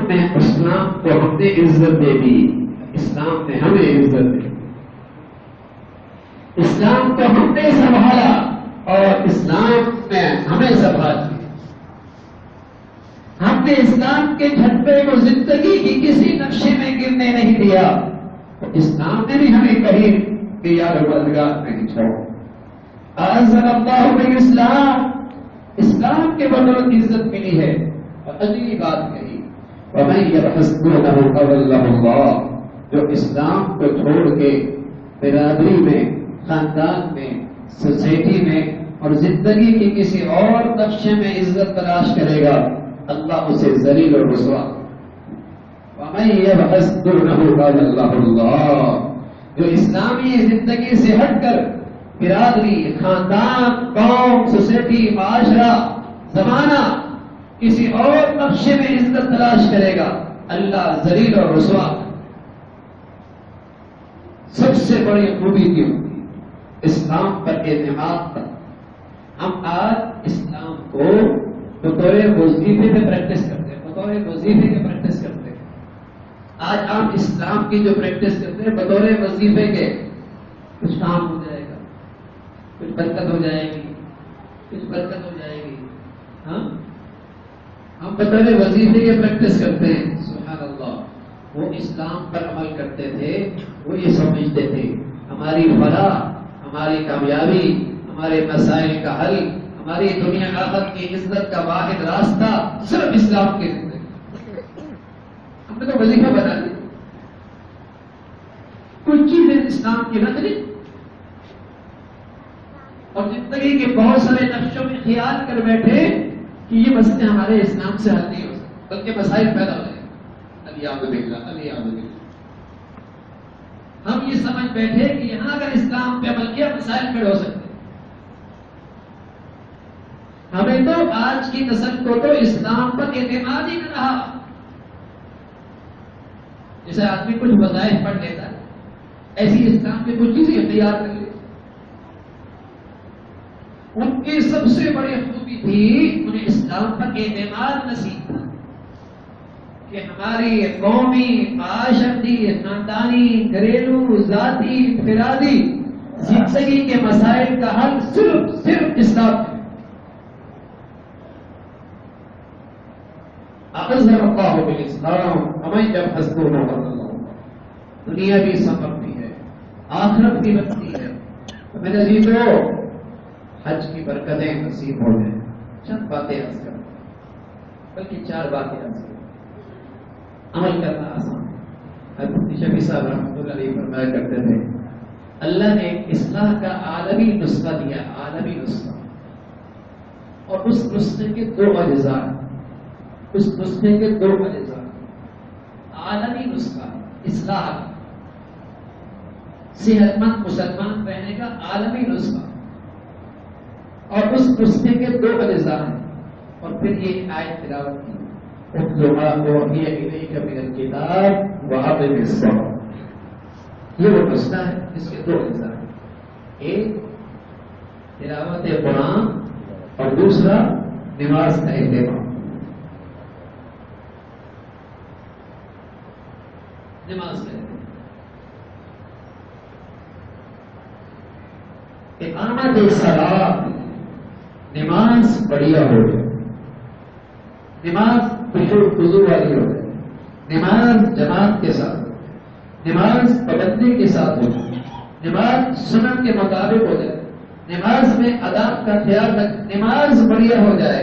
کو ہم نے عزت دے دی، اسلام نے ہمیں عزت دی. اسلام کو ہم نے سنبھالا اور اسلام نے ہمیں سنبھالا. ہم نے اسلام کے جھنڈے کو زندگی کی کسی نقشے میں گرنے نہیں دیا. اسلام نے بھی ہمیں کہی کہ یار روزگار نہیں چھوڑو. اعزنا اللہ بالاسلام. اسلام کے بدولت عزت ملی ہے. اور اگلی بات کہی وَمَن يَبْحَثْ دُونَهُ أَضَلَّهُ اللَّهُ. جو اسلام کو چھوڑ کے برادری میں، خاندان میں، سوسائٹی میں اور زندگی کے کسی اور نقشے میں عزت تلاش کرے گا، اللہ اسے ذلیل اور رسوا. وَمَن يَبْحَثْ دُونَهُ أَضَلَّهُ اللَّهُ. جو اسلامی زندگی سے ہٹ کر برادری، خاندان، قوم، سوسائٹی، معاشرہ، زمانہ کسی اور نقشے میں عزت تلاش کرے گا، اللہ ذلیل اور رسوا. سب سے بڑی خوبی کی اس اسلام پر اعتماد تھا. ہم آج اسلام کو بطور وظیفے پہ پریکٹس کرتے ہیں, بطور وظیفے کے پریکٹس کرتے ہیں. آج آپ اسلام کی جو پریکٹس کرتے ہیں بطور وظیفے کے, کچھ کام ہو جائے گا, کچھ برکت ہو جائے گی, کچھ برکت ہو جائے گی. ہاں ہم بطور وظیفے کے پریکٹس کرتے ہیں. سبحان اللہ. وہ اسلام پر عمل کرتے تھے, وہ یہ سمجھتے تھے ہماری فلاح, ہماری کامیابی, ہمارے مسائل کا حل, ہماری دنیا آخرت کی عزت کا واحد راستہ صرف اسلام کے زندگی. ہم نے تو وظیفہ بنا لیا, کچھ چیزیں اسلام کی رکھ لی اور زندگی کے بہت سارے نقشوں میں خیال کر بیٹھے کہ یہ مسئلے ہمارے اسلام سے حل نہیں ہو سکتے, بلکہ مسائل پیدا ہو جائیں. الیاذ باللہ, الیاذ باللہ. ہم یہ سمجھ بیٹھے کہ یہاں اگر اسلام پہ عمل کیا مسائل کھڑے ہو سکتے. ہمیں تو آج کی نسل کو تو اسلام پر اعتماد ہی نہ رہا. جیسے آدمی کچھ وظائف پڑھ لیتا ہے, ایسی اسلام کی کچھ چیزیں تیار کر لی. ان کی سب سے بڑی خوبی تھی انہیں اسلام پر اعتماد نصیب تھا کہ ہماری قومی, معاشرتی, خاندانی, گھریلو, ذاتی, انفرادی زندگی کے مسائل کا حل صرف اسلام ہے. اعزنا اللہ بالاسلام ہمیں جب حسبنا اللہ, دنیا بھی سنورتی ہے, آخرت بھی بچتی ہے. میرے عزیزو, حج کی برکتیں نصیب ہو جائیں. چند باتیں عرض کریں, بلکہ 4 باتیں عرض کریں. عمل کرنا آسان ہے. حضرت شفیع صاحب رحمۃ اللہ علیہ فرمایا کرتے تھے اللہ نے اصلاح کا عالمی نسخہ دیا, عالمی نسخہ, اور اس نسخے کے 2 اجزاء, اس نسخے کے 2 اجزاء. عالمی نسخہ اصلاح, صحت مند مسلمان رہنے کا عالمی نسخہ, اور اس نسخے کے 2 اجزاء ہیں. اور پھر یہ آیت تلاوت کی, اتل ما اوحی الیک من الکتاب واقم الصلاۃ. یہ وہ نسخہ ہے جس کے 2 اجزاء ہیں, ایک تلاوت قرآن اور دوسرا نماز کا اہتمام. نماز کا اقامت الصلاۃ, نماز بڑھیا ہو جائے, نماز خضوع والی ہو جائے, نماز جماعت کے ساتھ, نماز پابندی کے ساتھ ہو جائے, نماز سنن کے مطابق ہو جائے, نماز میں آداب کا خیال رکھ, نماز بڑھیا ہو جائے.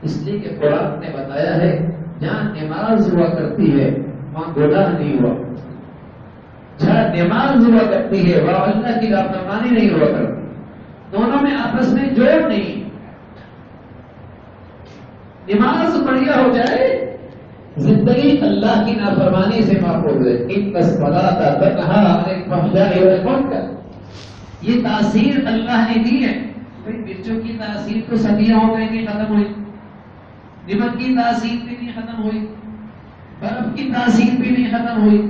اس لیے کہ قرآن نے بتایا ہے جہاں نماز ہوا کرتی ہے وہاں گناہ نہیں ہوا, جہاں نماز ہوا کرتی ہے وہاں اللہ کی نافرمانی نہیں ہوا کرتی. دونوں میں آپس میں جوڑ نہیں. نماز بڑھیا ہو جائے, زندگی اللہ کی نافرمانی سے محفوظ ہے. ان الصلاۃ تنہی عن الفحشاء والمنکر, یہ تاثیر اللہ نے دی ہے. مرچوں کی تاثیر تو صدیاں ہو گئی نہیں ختم ہوئی, نمک کی تاثیر بھی نہیں ختم ہوئی, برف کی تاثیر بھی نہیں ختم ہوئی,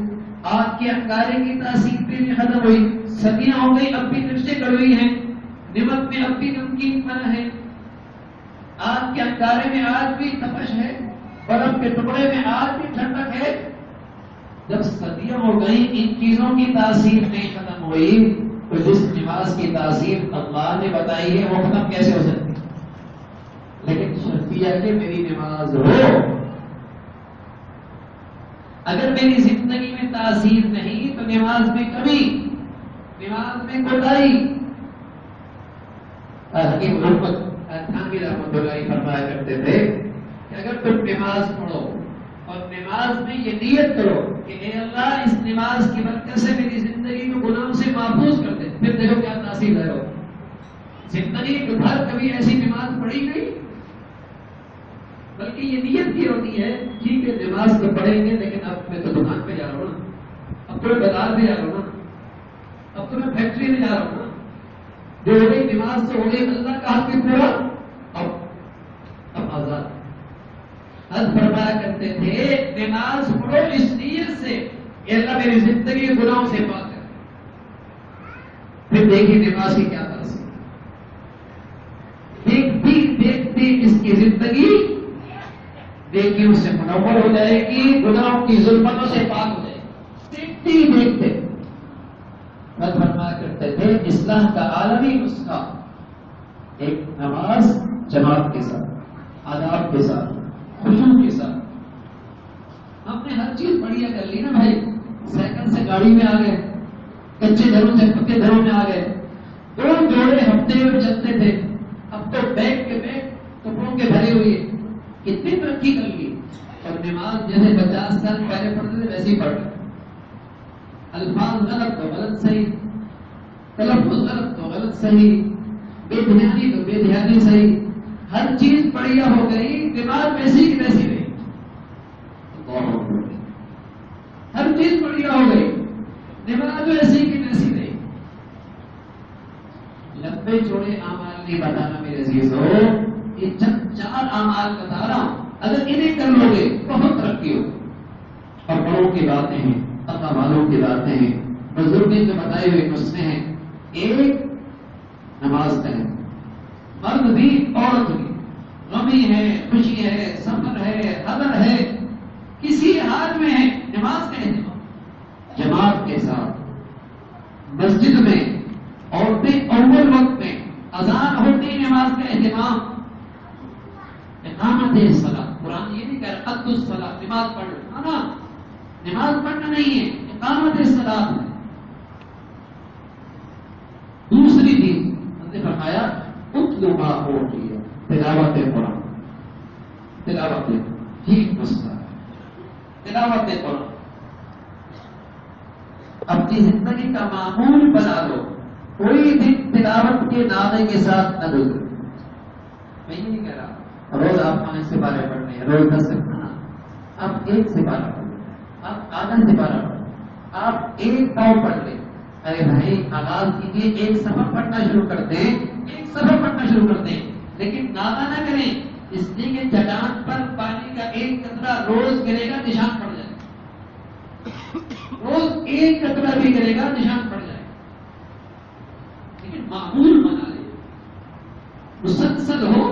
آگ کے انگارے کی تاثیر بھی نہیں ختم ہوئی. صدیاں ہو گئی, اب بھی مرچیں کڑوی ہیں, نمک میں اب بھی نمکین پن ہے, آگ کے انگارے میں آج بھی تپش ہے, برف کے ٹکڑے میں آج بھی ٹھنڈک ہے. جب صدیاں ہو گئی ان چیزوں کی تاثیر نہیں ختم ہوئی تو جس نماز کی تاثیر اللہ نے بتائی ہے وہ ختم کیسے ہو سکتی؟ لیکن شرطیہ کہ میری نماز ہو. اگر میری زندگی میں تاثیر نہیں تو نماز میں کمی, نماز میں کوتاہی. حکیم محمد تھانوی رحمۃ اللہ فرمایا کرتے تھے کہ اگر تم نماز پڑھو اور نماز میں یہ نیت کرو کہ اے اللہ اس نماز کی برکت سے میری زندگی کو گناہوں سے محفوظ کر دے, پھر دیکھو کیا تاثیر ہے. زندگی کے بھر کبھی ایسی نماز پڑھی نہیں, بلکہ یہ نیت کی ہوتی ہے ٹھیک ہے نماز تو پڑھیں گے لیکن اب میں تو دکان پہ جا رہا ہوں نا, اب تو میں بازار پہ جا رہا ہوں نا, اب تو میں فیکٹری میں جا رہا ہوں نا, جو ہو گئی نماز تو ہو گئی, اللہ کا حق بھی پورا, اب آزاد. حضرت فرمایا کرتے تھے نماز پڑھو اس نیت سے کہ اللہ میری زندگی گناہوں سے پاک کر. پھر دیکھیے نماز کی کیا کی زندگی دیکھیے اس سے منور ہو جائے گی، گناہوں کی ظلمتوں سے پاک ہو جائے گی۔ دیکھتے ہی دیکھتے میں فرمایا کرتے تھے اسلام کا عالمی نسخہ ایک نماز جماعت کے ساتھ، آداب کے ساتھ، خشوع کے ساتھ۔ ہم نے ہر چیز بڑھیا کر لی نا بھائی، سائیکل سے گاڑی میں آ گئے، کچے گھروں سے پکے گھروں میں آ گئے، 2 جوڑے ہفتے میں چلتے تھے، اب تو بیگ کے بیگ کپڑوں کے بھرے ہوئے، کتنی ترقی کر لی۔ اور نماز جیسے 50 سال پہلے پڑھتے تھے ویسے ہی پڑھ رہے، الفاظ غلط تو غلط صحیح، تلفظ غلط تو غلط صحیح، بے دھیانی تو بے دھیانی صحیح، ہر چیز بڑھیا ہو گئی، نماز ویسی کی ویسی رہی، ہر چیز بڑھیا ہو گئی، نماز ویسی کی ویسی رہی۔ لمبے چوڑے اعمال نہیں بتانا میرے عزیزو، یہ چند 4 اعمال بتا رہا ہوں، اگر انہیں کر لو گے بہت ترقی ہوگی۔ اور بڑوں کی باتیں ہیں، اللہ والوں کی باتیں ہیں، بزرگوں کے بتائے ہوئے نسخے ہیں۔ ایک نماز کریں، مرد بھی عورت بھی، غمی ہے، خوشی ہے، سفر ہے، حضر ہے، کسی حال میں ہے، نماز کا اہتمام جماعت کے ساتھ، مسجد میں عورتیں اول وقت میں، اذان ہوتی نماز کا اہتمام، اقامت الصلاۃ، قرآن یہ نہیں کہہ رہا قد الصلاۃ نماز پڑھ لو، نا نماز پڑھنا نہیں ہے، اقامت الصلاۃ ہے۔ دوسری چیز ہم نے فرمایا اتلو ما اوحی، تلاوت قرآن، تلاوت ٹھیک مسئلہ ہے، تلاوت قرآن اپنی زندگی کا معمول بنا دو، کوئی دن تلاوت کے نامے کے ساتھ نہ گزرے۔ میں یہ نہیں کہہ رہا روز آپ 5 سپارے پڑھنے ہیں، روز 10 پڑھنا، آپ 1 سپارہ پڑھ لیں، آپ آدھا سپارہ پڑھ لیں، آپ 1 پاؤں پڑھ لیں۔ ارے بھائی آغاز کیجیے، 1 صفحہ پڑھنا شروع کرتے ہیں، 1 صفحہ پڑھنا شروع کرتے ہیں، لیکن نادا نہ کریں، اس لیے کہ چٹان پر پانی کا 1 قطرہ روز گرے گا نشان پڑ جائے گا، روز 1 قطرہ بھی گرے گا نشان پڑ جائے گا، لیکن معمول بنا لے، مسلسل ہو،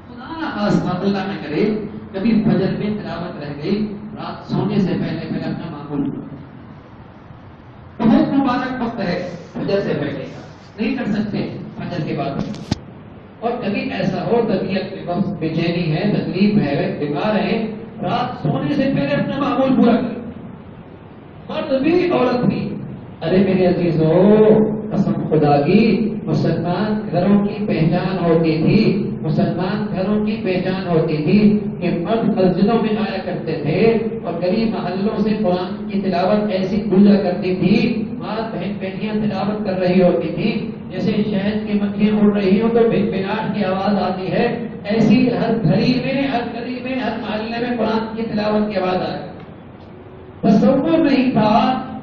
خدا نہ خاصہ اللہ نہ کرے کبھی فجر میں تلاوت رہ گئی، رات سونے سے پہلے پہلے اپنا معمول بہت مبارک وقت ہے فجر سے پہلے کا، نہیں کر سکتے فجر کے بعد۔ اور کبھی ایسا ہو طبیعت میں وقت بے چینی ہے، تکلیف ہے، بیمار ہے، رات سونے سے پہلے اپنا معمول پورا کرے، مرد بھی عورت بھی۔ ارے میرے عزیزو، قسم خدا کی مسلمان گھروں کی پہچان ہوتی تھی، مسلمان گھروں کی پہچان ہوتی تھی کہ مرد مسجدوں میں آیا کرتے تھے اور غریب محلوں سے قرآن کی تلاوت ایسی گونجا کرتی تھی، ماں بہن بیٹیاں تلاوت کر رہی ہوتی تھی جیسے شہد کی مکھیاں اڑ رہی ہوں تو بھنبھناہٹ کی آواز آتی ہے، ایسی ہر گھڑی میں، ہر گلی میں، ہر محلے میں قرآن کی تلاوت کی آواز آئی۔ تصور نہیں تھا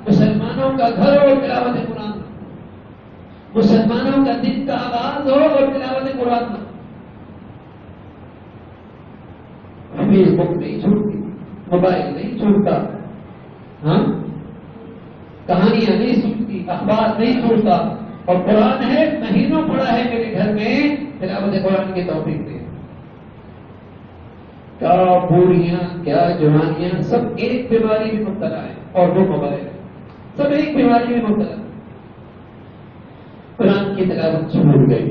مسلمانوں کا گھر اور تلاوت قرآن، مسلمانوں کا دن کا آغاز ہو اور تلاوت قرآن ہو۔ فیس بک نہیں چھوٹتی، موبائل نہیں چھوٹتا، ہاں کہانیاں نہیں سنتی، اخبار نہیں چھوڑتا، اور قرآن ہے، مہینوں پڑا ہے میرے گھر میں، تلاوت قرآن کی توفیق دے۔ کیا بوڑھیاں کیا جوانیاں سب ایک بیماری میں مبتلا ہے، اور وہ موبائل، سب ایک بیماری میں مبتلا۔ قرآن کی تلاوت چھوٹ گئی،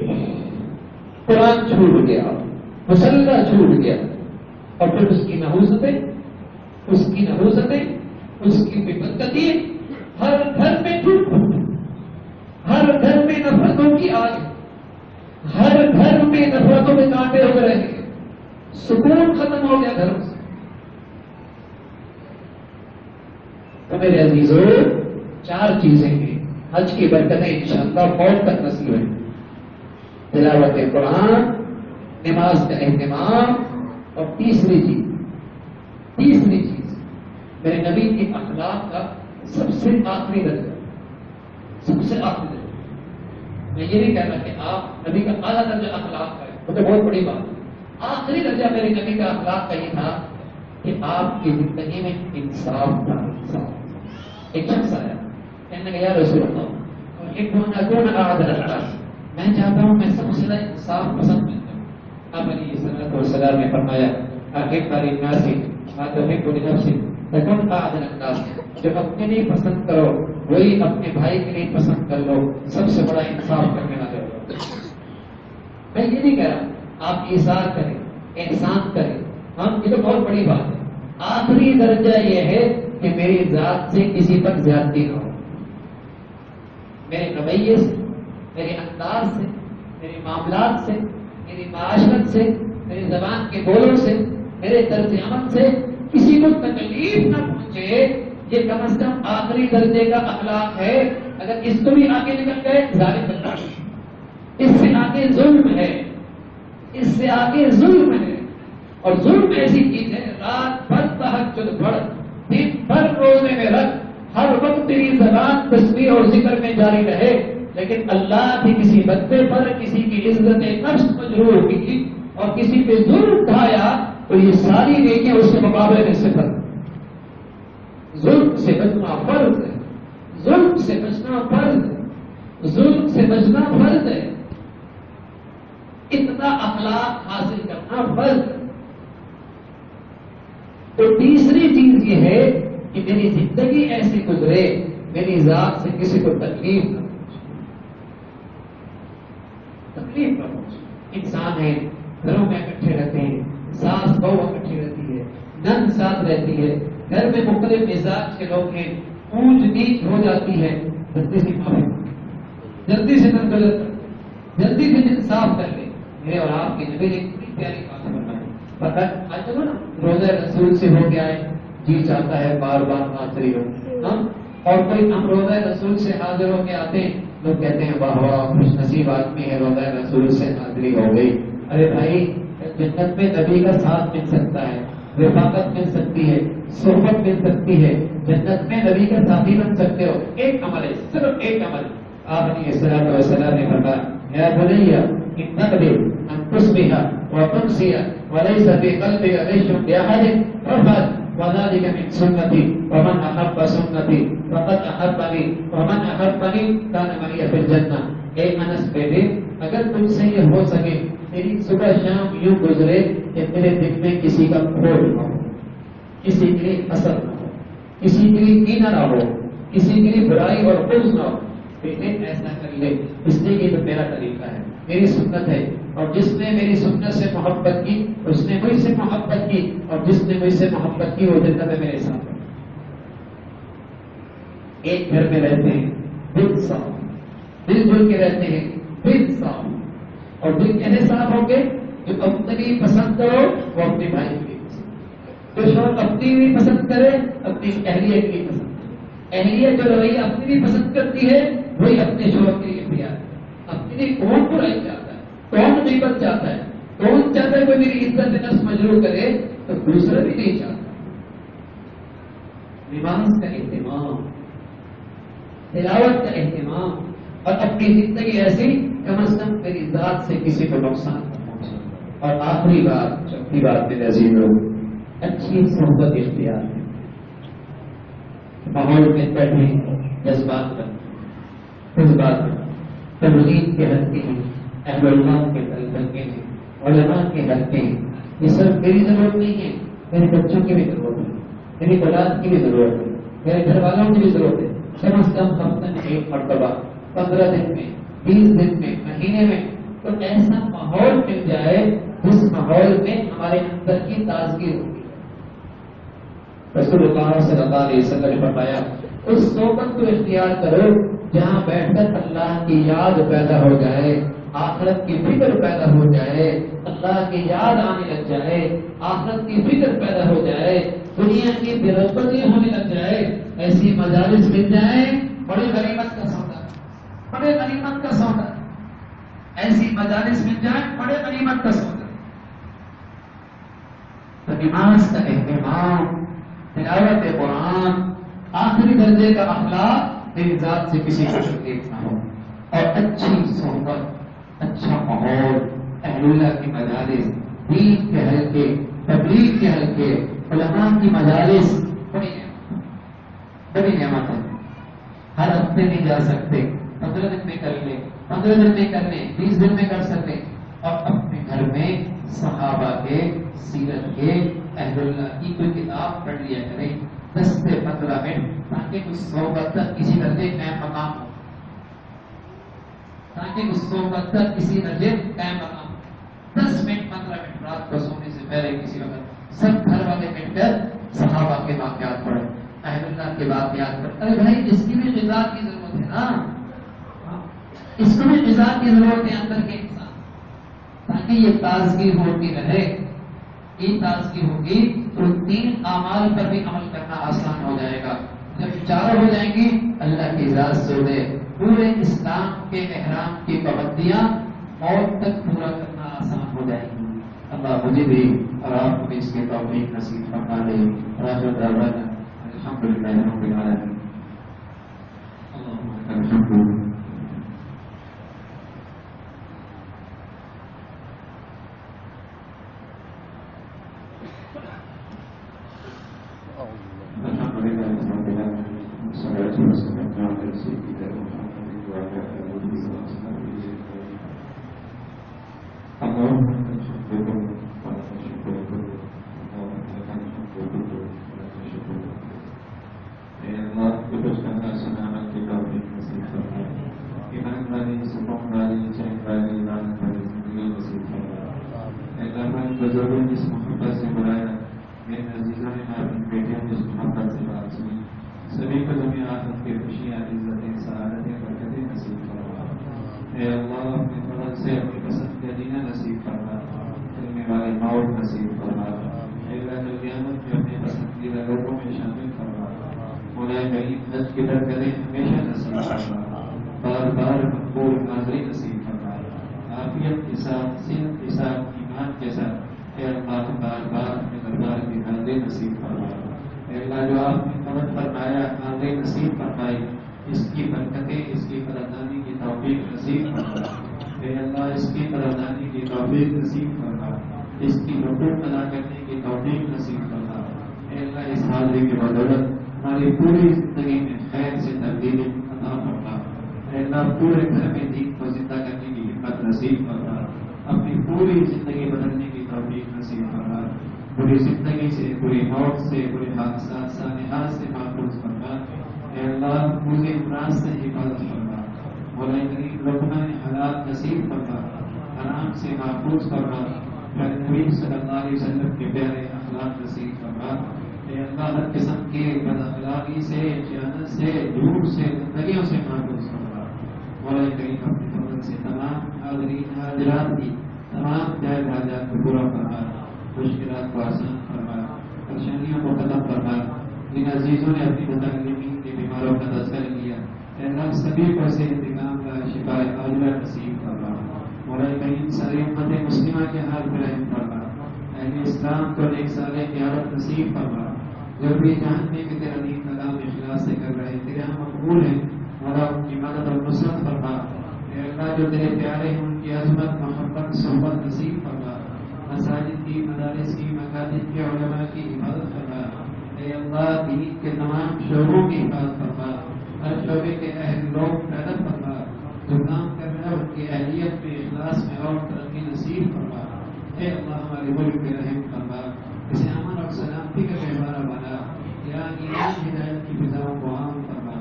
قرآن چھوٹ گیا، مسلح چھوٹ گیا، اور پھر اس کی نحوستیں، اس کی بدقتی ہر گھر میں ٹوٹ پڑتی، ہر گھر میں نفرتوں کی آگ، ہر گھر میں نفرتوں کے کانٹے ہو رہے ہیں، سکون ختم ہو گیا گھروں سے۔ تو میرے عزیزو، 4 چیزیں ہیں حج کی برکتیں انشاءاللہ موت تک نصیب ہیں، تلاوت قرآن، نماز کا اہتمام، اور تیسری چیز میرے نبی کے اخلاق کا سب سے آخری درجہ، سب سے آخری درجہ، میں یہ نہیں کہہ رہا کہ آپ نبی کا اعلیٰ درجہ اخلاق کا ہے، وہ تو بہت بڑی بات ہے، آخری درجہ میرے نبی کا اخلاق کا یہ تھا کہ آپ کی زندگی میں انصاف تھا، انصاف۔ ایک شخص آیا کہنے لگا یا رسول اللہ، میں چاہتا ہوں میں سب سے زیادہ انصاف پسند کرتا ہوں، آپ علیہ الصلوۃ والسلام نے فرمایا احب للناس ما تحب لنفسک تکن اعدل الناس، جو اپنے لیے پسند کرو وہی اپنے بھائی کے لیے پسند کر لو، سب سے بڑا انصاف کرنے والا ہے۔ میں یہ نہیں کہہ رہا آپ ایثار کریں، احسان کریں، ہم یہ تو بہت بڑی بات ہے۔ آخری درجہ یہ ہے کہ میری ذات سے کسی پر زیادتی نہ ہو، میرے رویے سے، میرے انداز سے، میرے معاملات سے، میری معاشرت سے، میری زبان کے بولوں سے، میرے طرز عمل سے کسی کو تکلیف نہ پہنچے، یہ کم از کم آخری درجے کا اخلاق ہے۔ اگر اس کو بھی آگے نکل گئے ظالم بننا، اس سے آگے ظلم ہے، اس سے آگے ظلم ہے۔ اور ظلم ایسی چیز ہے، رات بھر تہجد پڑھ، دن بھر روزے میں رکھ، ہر وقت تیری زبان تسبیح اور ذکر میں جاری رہے، لیکن اللہ کی کسی بندے پر کسی کی عزت نفس مجروح کی اور کسی پہ ظلم ڈھایا تو یہ ساری نیکیاں اس کے مقابلے میں صفر۔ ظلم سے بچنا فرض ہے، ظلم سے بچنا فرض ہے، ظلم سے بچنا فرض ہے، اتنا اخلاق حاصل کرنا فرض ہے۔ تو تیسری چیز یہ ہے کہ میری زندگی ایسی گزرے میری ذات سے کسی کو تکلیف نہ پہنچے، تکلیف نہ پہنچے۔ انسان ہے، گھروں میں اکٹھے رہتے ہیں، ساس بہو اکٹھی رہتی ہے، نند ساتھ رہتی ہے، گھر میں مختلف مزاج کے لوگ ہیں، اونچ نیچ ہو جاتی ہے، جلدی سے معافی مانگو، جلدی سے درگزر کر، جلدی سے انصاف کر لے۔ میرے اور آپ کے نبی نے اتنی پیاری بات فرمائی، پتہ آج چلو نا روزہ رسول سے ہو گیا ہے، جی چاہتا ہے بار بار حاضری ہو، ہم اور کوئی ہم روزہ رسول سے حاضر ہو کے آتے ہیں، لوگ کہتے ہیں واہ واہ خوش نصیب آدمی ہے، روزہ رسول سے حاضری ہو گئی۔ ارے بھائی، جنت میں نبی کا ساتھ مل سکتا ہے، رفاقت مل سکتی ہے، صحبت مل سکتی ہے، جنت میں نبی کا ساتھی بن سکتے ہو۔ ایک عمل ہے، صرف ایک عمل۔ آپ نے الصلوۃ والسلام نے فرمایا یا بنی انک ان تصبح وتمسی وليس في قلبك غش لأحد فافعل وذلك من سنتي ومن أحب سنتي فقد أحبني ومن أحبني كان معي في الجنة۔ اے انس بیٹے، اگر تم سے یہ ہو سکے میری صبح شام یوں گزرے کہ میرے دل میں کسی کا کھوٹ نہ ہو، کسی کے لیے اثر نہ ہو، کسی کے لیے کینہ نہ ہو، کسی کے لیے برائی اور بغض نہ ہو، بیٹے ایسا کر لے، اس لیے یہ تو میرا طریقہ ہے، میری سنت ہے، اور جس نے میری سنت سے محبت کی اس نے مجھ سے محبت کی، اور جس نے مجھ سے محبت کی وہ جنت میں میرے ساتھ ہے۔ ایک گھر میں رہتے ہیں، دل صاف، دل جل کے رہتے ہیں، دل صاف، اور دل کیسے صاف ہوں گے؟ جو اپنی پسند کرو وہ اپنے بھائی کی پسند، جو شوق اپنی بھی پسند کرے اپنی اہلیت کی پسند کرے، اہلیت جو رویہ اپنی بھی پسند کرتی ہے وہی اپنے شوق کے لیے اختیار ہے۔ اپنی کون برائی چاہتا ہے، کون غیبت چاہتا ہے، کون چاہتا ہے کوئی میری عزت نفس مجروح کرے، تو دوسرا بھی نہیں چاہتا۔ نماز کا اہتمام، تلاوت کا اہتمام، اور اپنی زندگی ایسی کم از کم میری ذات سے کسی کو نقصان نہ پہنچے۔ اور آخری بات، چوتھی بات میرے عزیز لوگ، اچھی صحبت اختیار ہے۔ ماحول میں بیٹھے جذبات تبلیغ کے حلقے ہیں، اہل اللہ کے حلقے ہیں، علماء کے حلقے ہیں، یہ صرف میری ضرورت نہیں ہے، میرے بچوں کی بھی ضرورت ہے، میری اولاد کی بھی ضرورت ہے، میرے گھر والوں کی بھی ضرورت ہے۔ کم از کم ہفتہ میں ایک مرتبہ، 15 دن میں، 20 دن میں، مہینے میں، تو ایسا ماحول مل جائے جس ماحول میں ہمارے اندر کی تازگی ہوگی۔ رسول اللہ صلی اللہ علیہ وسلم نے فرمایا اس صحبت کو اختیار کرو جہاں بیٹھ کر اللہ کی یاد پیدا ہو جائے، آخرت کی فکر پیدا ہو جائے، اللہ کی یاد آنے لگ جائے، آخرت کی فکر پیدا ہو جائے، دنیا کی بے رغبتی ہونے لگ جائے، ایسی مجالس مل جائیں، بڑی غنیمت کا سودا، بڑے غنیمت کا سودا، ایسی مجالس مل جائیں، بڑے غنیمت کا سودا۔ تو نماز کا اہتمام، تلاوت قرآن، آخری درجے کا اخلاق، میری ذات سے کسی کو تکلیف نہ ہو، اور اچھی صحبت، اچھا ماحول، اہل اللہ کی مجالس، دین کے حلقے، تبلیغ کے حلقے، علماء کی مجالس، بڑی نعمت ہے۔ ہر ہفتے نہیں جا سکتے، 15 دن میں کر لیں، 15 دن میں کر لیں، 20 دن میں کر سکتے، اور اپنے گھر میں صحابہ کے، سیرت کے، اہل اللہ کی کوئی کتاب پڑھ لیا کریں 10 سے 15 منٹ، تاکہ کچھ صحبت تک کسی درجے قائم مقام ہو، تاکہ کچھ صحبت تک کسی درجے قائم مقام ہو۔ 10 منٹ 15 منٹ رات کو سونے سے پہلے کسی وقت سب گھر والے مل کر صحابہ کے واقعات پڑھیں، اہل اللہ کے واقعات پڑھیں۔ ارے بھائی اس کی بھی غذا کی ضرورت ہے نا، اس کو بھی غذا کی ضرورت ہے اندر کے انسان، تاکہ یہ تازگی ہوتی رہے۔ یہ تازگی ہوگی تو 3 اعمال پر بھی عمل کرنا آسان ہو جائے گا۔ جب چاروں ہو جائیں گی اللہ کی ذات سے دے پورے اسلام کے احرام کی پابندیاں موت تک پورا کرنا آسان ہو جائے گی۔ اللہ مجھے بھی اور آپ کو بھی اس کے توفیق نصیب فرما دے۔ الحمدللہ رب العالمین۔ اللہم لک الحمد۔ سبھی کو دنیا آخرت کی خوشیاں، عزتیں، سعادتیں، برکتیں نصیب فرما۔ اے اللہ اپنے فضل سے اپنی پسند کا جینا نصیب فرما، چلنے والی موت نصیب فرما۔ اے اللہ جو قیامت میں اپنے پسندیدہ لوگوں میں شامل فرما۔ مولا کریم حج کی برکتیں ہمیشہ نصیب فرما، بار بار مقبول حاضری نصیب فرما، عافیت کے ساتھ، صحت کے ساتھ، ایمان کے ساتھ اے اللہ بار بار اپنے دربار کی حاضری نصیب فرما۔ اے اللہ جو آپ نے مدد فرمایا، حاضری نصیب فرمائی، اس کی برکتیں، اس کی قدردانی کی توفیق نصیب فرما۔ اے اللہ اس کی قدردانی کی توفیق نصیب فرما، اس کی حقوق ادا کرنے کی توفیق نصیب فرما۔ اے اللہ اس حاضری کی بدولت ہماری پوری زندگی میں خیر سے تبدیلی عطا فرما۔ اے اللہ پورے گھر میں دین کو زندہ کرنے کی ہمت نصیب فرما، اپنی پوری زندگی بدلنے کی توفیق نصیب فرما۔ پوری زندگی سے، پوری موت سے، پورے حادثات سانحات سے محفوظ فرما۔ اے اللہ مجھے امراض سے حفاظت فرما، مولا کریم لقمان حالات نصیب فرما، حرام سے محفوظ فرما، نبی صلی اللہ علیہ وسلم کے پیارے اخلاق نصیب فرما۔ اے اللہ ہر قسم کے بد اخلاقی سے، خیانت سے، جھوٹ سے، گندگیوں سے محفوظ فرما۔ مولا کریم اپنے فضل سے تمام حاضرین حاضرات کی تمام جائز حاجات کو پورا فرما، مشکلات کو آسان فرما، پریشانیوں کو ختم فرما۔ جن عزیزوں نے اپنی متعلقین کے بیماروں کا تذکرہ کیا، اے اللہ سبھی کو صحت کام کا شفا عاجلہ نصیب فرما۔ مولا کریم ساری امت مسلمہ کے حال پر رحم فرما، اہل اسلام کو نیک صالح کی عادت نصیب فرما۔ جو بھی جاننے کہ تیرا دین کا کام اخلاص سے کر رہے تیرے ہم مقبول ہیں، مولا ان کی مدد اور نصرت فرما۔ اے اللہ جو تیرے پیارے ہیں ان کی عظمت، محبت، صحبت نصیب فرما۔ مساجد کی، مدارس کی، مکاتب کے علماء کی حفاظت فرما۔ اے اللہ دین کے تمام شعبوں کی حفاظت فرما، ہر شعبے کے اہل لوگ پیدا فرما، جو کام کر رہے ہیں ان کی اہلیت میں، اخلاص میں اور ترقی نصیب فرما۔ اے اللہ ہمارے ملک پہ رحم فرما، اسے امن اور سلامتی کا گہوارہ بنا، یا ایمان ہدایت کی فضاؤں کو عام فرما۔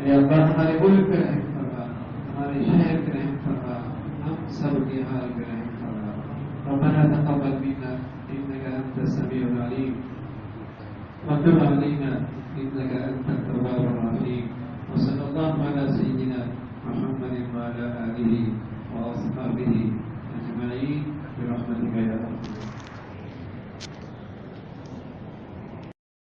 اے اللہ ہمارے ملک پہ رحم فرما، ہمارے شہر پہ رحم فرما، ہم سب کے حال پہ رحم فرما۔ ربنا تقبل منا انك انت السميع العليم وتب علينا